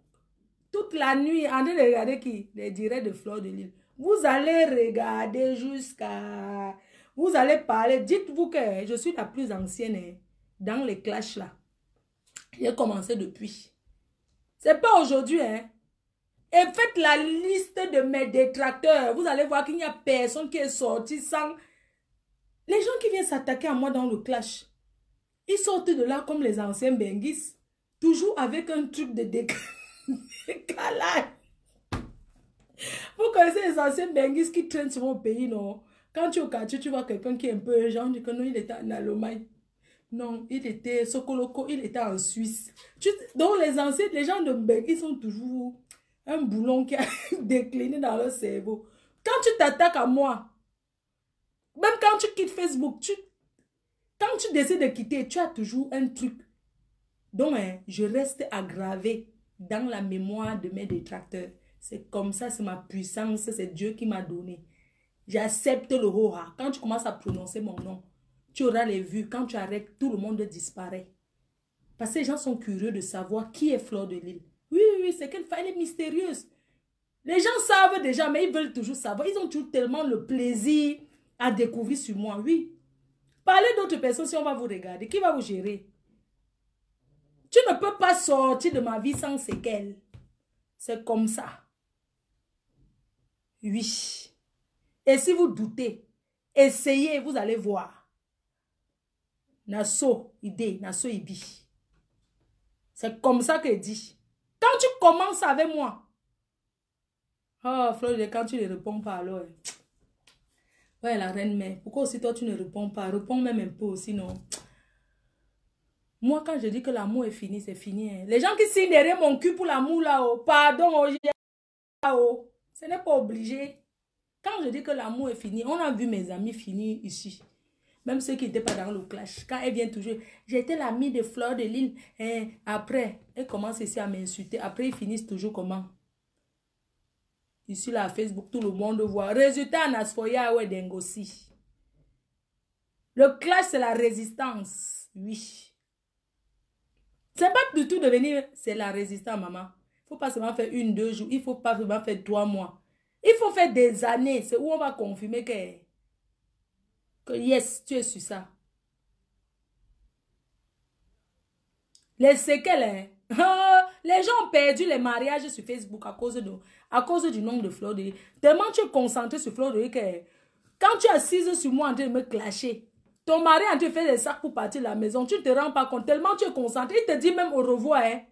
toute la nuit en train de regarder qui? Les directs de Fleur de Lille. Vous allez regarder jusqu'à... Vous allez parler. Dites-vous que je suis la plus ancienne dans les clashs là. J'ai commencé depuis. C'est pas aujourd'hui, hein. Et faites la liste de mes détracteurs. Vous allez voir qu'il n'y a personne qui est sorti sans... Les gens qui viennent s'attaquer à moi dans le clash, ils sortent de là comme les anciens benguis, toujours avec un truc de décalage. Vous connaissez les anciens benguis qui traînent sur mon pays, non? Quand tu es au quartier, tu vois quelqu'un qui est un peu genre, que non, il était en Allemagne. Non, il était Sokoloko, il était en Suisse. Donc les anciens, les gens de benguis sont toujours un boulon qui a décliné dans leur cerveau. Quand tu t'attaques à moi, même quand tu quittes Facebook, quand tu décides de quitter, tu as toujours un truc. Donc, je reste aggravé dans la mémoire de mes détracteurs. C'est comme ça, c'est ma puissance, c'est Dieu qui m'a donné. J'accepte le Roha. Quand tu commences à prononcer mon nom, tu auras les vues. Quand tu arrêtes, tout le monde disparaît. Parce que les gens sont curieux de savoir qui est Fleur de Lille. Oui, c'est qu'elle est mystérieuse. Les gens savent déjà, mais ils veulent toujours savoir. Ils ont toujours tellement le plaisir à découvrir sur moi, oui. Parlez d'autres personnes si on va vous regarder. Qui va vous gérer? Tu ne peux pas sortir de ma vie sans séquelles. C'est comme ça. Oui. Et si vous doutez, essayez, vous allez voir. Nasso, idée, Nasso, ibi. C'est comme ça que dit. Quand tu commences avec moi, oh, Fleur, quand tu ne réponds pas, alors... Ouais, la reine-mère. Pourquoi aussi toi, tu ne réponds pas? Réponds même un peu aussi, non? Moi, quand je dis que l'amour est fini, c'est fini. Hein. Les gens qui signent derrière mon cul pour l'amour, là-haut, pardon, là-haut, ce n'est pas obligé. Quand je dis que l'amour est fini, on a vu mes amis finir ici. Même ceux qui n'étaient pas dans le clash. Quand elle vient toujours, j'étais l'amie de Fleur de Lille. Et après, elle commence ici à m'insulter. Après, ils finissent toujours comment? Ici, là, à Facebook, tout le monde voit. Résultat, Nasfoya, ouais, Dengosi. Le clash, c'est la résistance. Oui. C'est pas du tout devenir, c'est la résistance, maman. Il ne faut pas seulement faire 1, 2 jours. Il ne faut pas seulement faire 3 mois. Il faut faire des années. C'est où on va confirmer que yes, tu es sur ça. Les séquelles, hein? Les gens ont perdu les mariages sur Facebook à cause du nombre de fleurs de lis. Tellement tu es concentré sur fleurs de lis que quand tu es assise sur moi en train de me clasher, ton mari en train de faire des sacs pour partir de la maison, tu ne te rends pas compte. Tellement tu es concentré, il te dit même au revoir. Hein?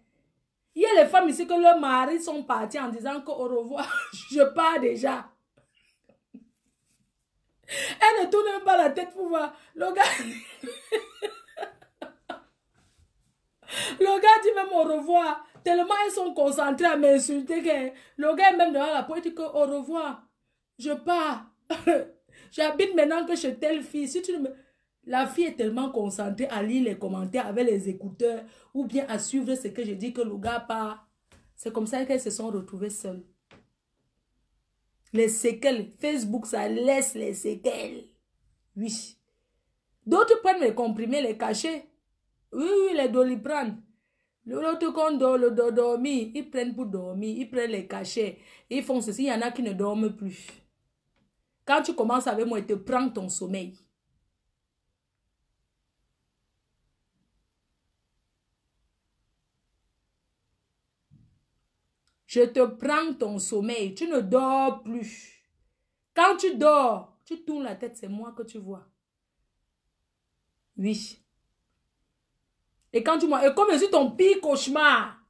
Il y a les femmes ici que leurs maris sont partis en disant qu'au revoir, je pars déjà. Elle ne tourne même pas la tête pour voir. Le gars dit même au revoir. Tellement ils sont concentrés à m'insulter que le gars est même devant la porte dit que au revoir. Je pars. J'habite maintenant que chez telle fille. Si tu ne me... La fille est tellement concentrée à lire les commentaires avec les écouteurs ou bien à suivre ce que je dis que le gars part. C'est comme ça qu'elles se sont retrouvées seules. Les séquelles. Facebook, ça laisse les séquelles. Oui. D'autres prennent les comprimés, les cachets. Oui, les Doliprane. L'autre qu'on dort, le dormir, ils prennent pour dormir, ils prennent les cachets. Ils font ceci, il y en a qui ne dorment plus. Quand tu commences avec moi, ils te prennent ton sommeil. Je te prends ton sommeil. Tu ne dors plus. Quand tu dors, tu tournes la tête, c'est moi que tu vois. Oui. Et quand tu vois, et comme je suis ton pire cauchemar,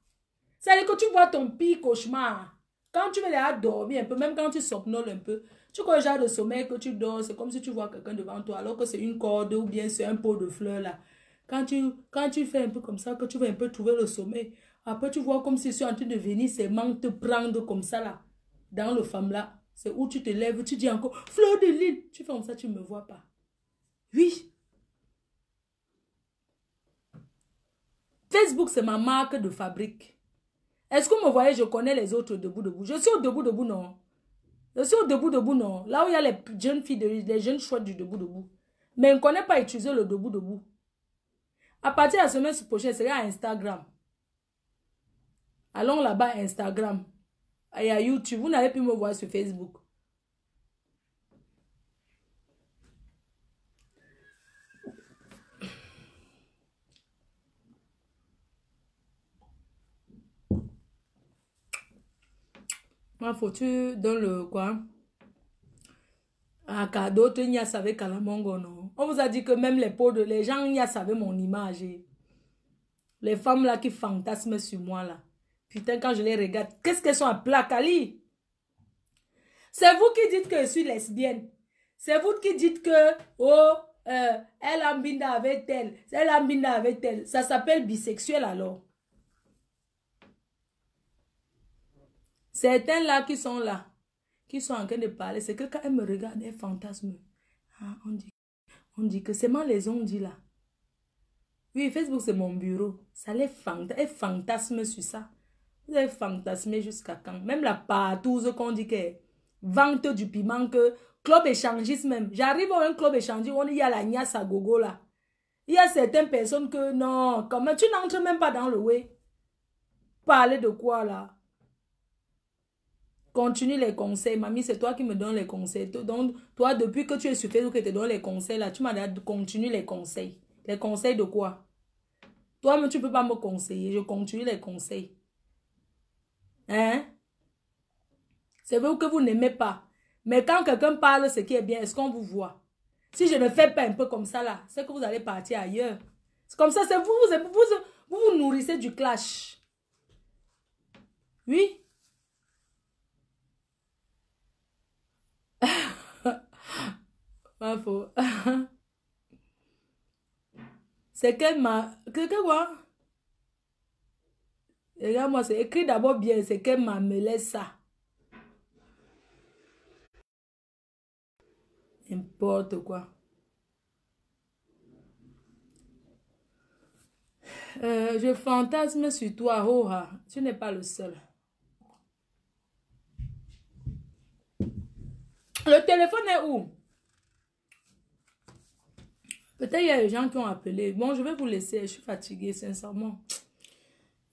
c'est-à-dire que tu vois ton pire cauchemar. Quand tu veux déjà dormir un peu, même quand tu somnoles un peu, tu vois le genre de sommeil que tu dors, c'est comme si tu vois quelqu'un devant toi, alors que c'est une corde ou bien c'est un pot de fleurs là. Quand tu fais un peu comme ça, que tu vas un peu trouver le sommeil, après tu vois comme si tu es en train de venir, c'est manque te prendre comme ça là, dans le femme là. C'est où tu te lèves, tu dis encore, fleur de lys, tu fais comme ça, tu ne me vois pas. Oui. Facebook, c'est ma marque de fabrique. Est-ce que vous me voyez, je connais les autres debout, debout. Je suis au debout, debout, non. Je suis au debout, debout, non. Là où il y a les jeunes filles, les jeunes chouettes du debout, debout. Mais on ne connaît pas utiliser le debout, debout. À partir de la semaine prochaine, c'est à Instagram. Allons là-bas, Instagram. Et à YouTube. Vous n'avez plus me voir sur Facebook. Moi, faut-tu dans le quoi? Ah, car d'autres n'y a savait qu'à la mongo, non. On vous a dit que même les gens n'y a savait mon image. Les femmes là qui fantasment sur moi là. Putain, quand je les regarde, qu'est-ce qu'elles sont à placali? C'est vous qui dites que je suis lesbienne. C'est vous qui dites que, oh, elle a mbinda avec elle. Elle a mbinda avec elle. Ça s'appelle bisexuel alors. Certains là, qui sont en train de parler, c'est que quand elles me regardent, elles fantasment. Ah, on dit que c'est moi les on dit là. Oui, Facebook c'est mon bureau. Ça les fantasme sur ça. Vous avez fantasmé jusqu'à quand? Même la partouze qu'on dit que vente du piment, que club échangiste même. J'arrive à un club échangiste où il y a la niasse à gogo là. Il y a certaines personnes que non, comment tu n'entres même pas dans le way. Parler de quoi là? Continue les conseils. Mamie, c'est toi qui me donnes les conseils. Donc, toi, depuis que tu es sur Facebook et te donne les conseils là, tu m'as dit continue les conseils. Les conseils de quoi? Toi, mais tu ne peux pas me conseiller. Je continue les conseils. Hein? C'est vrai que vous n'aimez pas. Mais quand quelqu'un parle ce qui est bien, est-ce qu'on vous voit? Si je ne fais pas un peu comme ça là, c'est que vous allez partir ailleurs. C'est comme ça, c'est vous nourrissez du clash. Oui. Pas faux. C'est qu'elle m'a... Que quoi? Regarde-moi, c'est écrit d'abord bien, c'est qu'elle m'a mêlé ça. N'importe quoi. Je fantasme sur toi, Roha. Tu n'es pas le seul. Le téléphone est où? Peut-être il y a des gens qui ont appelé. Bon, je vais vous laisser. Je suis fatiguée, sincèrement.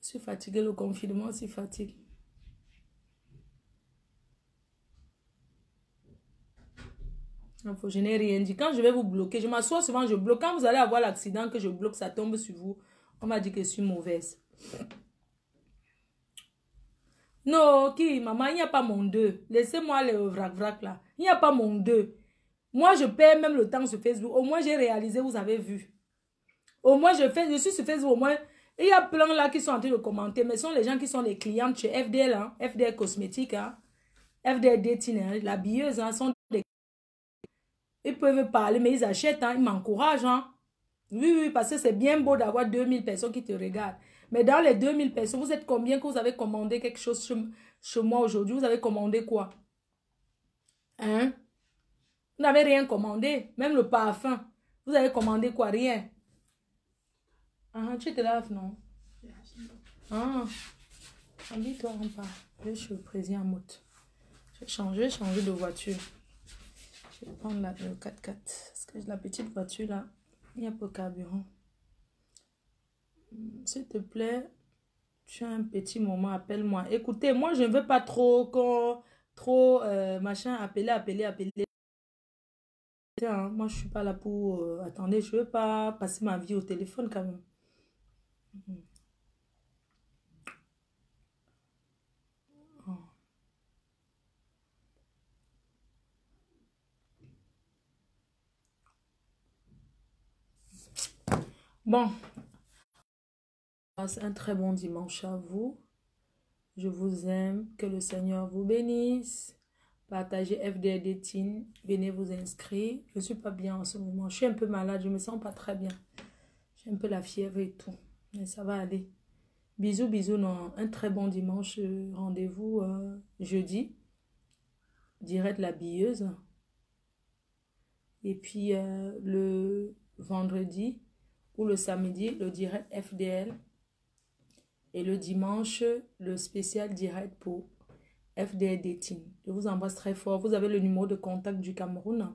Je suis fatiguée, le confinement, c'est fatigue. Je n'ai rien dit. Quand je vais vous bloquer, je m'assois souvent, je bloque. Quand vous allez avoir l'accident que je bloque, ça tombe sur vous. On m'a dit que je suis mauvaise. Non, qui, maman, il n'y a pas mon 2. Laissez-moi le vrac là. Il n'y a pas mon 2. Moi, je perds même le temps sur Facebook. Au moins, j'ai réalisé, vous avez vu. Au moins, je suis sur Facebook, au moins. Il y a plein là qui sont en train de commenter, mais ce sont les gens qui sont les clientes chez FDL, hein, FDL Cosmétiques, hein, FDL Dating, hein, la billeuse, hein, sont des... Ils peuvent parler, mais ils achètent, hein, ils m'encouragent. Hein. Oui, oui, parce que c'est bien beau d'avoir 2000 personnes qui te regardent. Mais dans les 2000 personnes, vous êtes combien que vous avez commandé quelque chose chez moi aujourd'hui? Vous avez commandé quoi? Hein? Vous n'avez rien commandé, même le parfum. Vous avez commandé quoi? Rien. Ah, tu te laves, non? Ah, habille-toi en bas. Je suis le président en mode. Je vais changer de voiture. Je vais prendre le 4x4. Parce que la petite voiture là, il n'y a pas de carburant. S'il te plaît, tu as un petit moment, appelle-moi. Écoutez, moi je ne veux pas trop, machin, appeler. Hein, moi je suis pas là pour, attendez, je veux pas passer ma vie au téléphone quand même. Bon, passe un très bon dimanche à vous. Je vous aime. Que le Seigneur vous bénisse. Partagez FDL Dating. Venez vous inscrire. Je ne suis pas bien en ce moment. Je suis un peu malade. Je ne me sens pas très bien. J'ai un peu la fièvre et tout. Mais ça va aller. Bisous, bisous. Non, un très bon dimanche. Rendez-vous jeudi. Direct la billeuse. Et puis le vendredi ou le samedi, le direct FDL. Et le dimanche, le spécial direct pour FDL Dating. Je vous embrasse très fort. Vous avez le numéro de contact du Cameroun.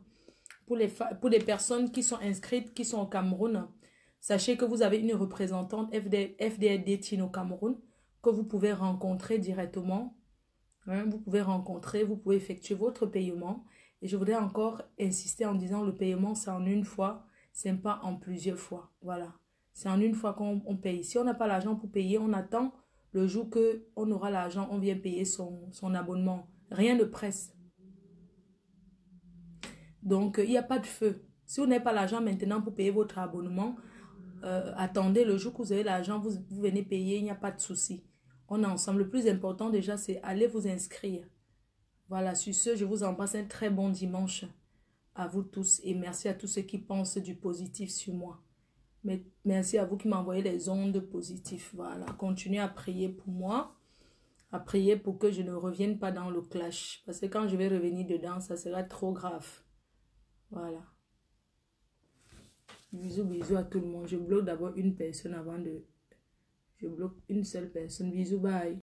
Pour les personnes qui sont inscrites, qui sont au Cameroun, sachez que vous avez une représentante FDL Dating au Cameroun que vous pouvez rencontrer directement. Hein, vous pouvez rencontrer, vous pouvez effectuer votre paiement. Et je voudrais encore insister en disant le paiement, c'est en une fois, c'est pas en plusieurs fois. Voilà. C'est en une fois qu'on paye. Si on n'a pas l'argent pour payer, on attend le jour qu'on aura l'argent, on vient payer son abonnement. Rien ne presse. Donc, il n'y a pas de feu. Si vous n'avez pas l'argent maintenant pour payer votre abonnement, attendez le jour que vous avez l'argent, vous venez payer, il n'y a pas de souci. On est ensemble. Le plus important déjà, c'est aller vous inscrire. Voilà, sur ce, je vous embrasse un très bon dimanche à vous tous et merci à tous ceux qui pensent du positif sur moi. Mais merci à vous qui m'envoyez les ondes positives. Voilà, continuez à prier pour moi, à prier pour que je ne revienne pas dans le clash. Parce que quand je vais revenir dedans, ça sera trop grave. Voilà. Bisous, bisous à tout le monde. Je bloque d'abord une personne avant de... Je bloque une seule personne. Bisous, bye.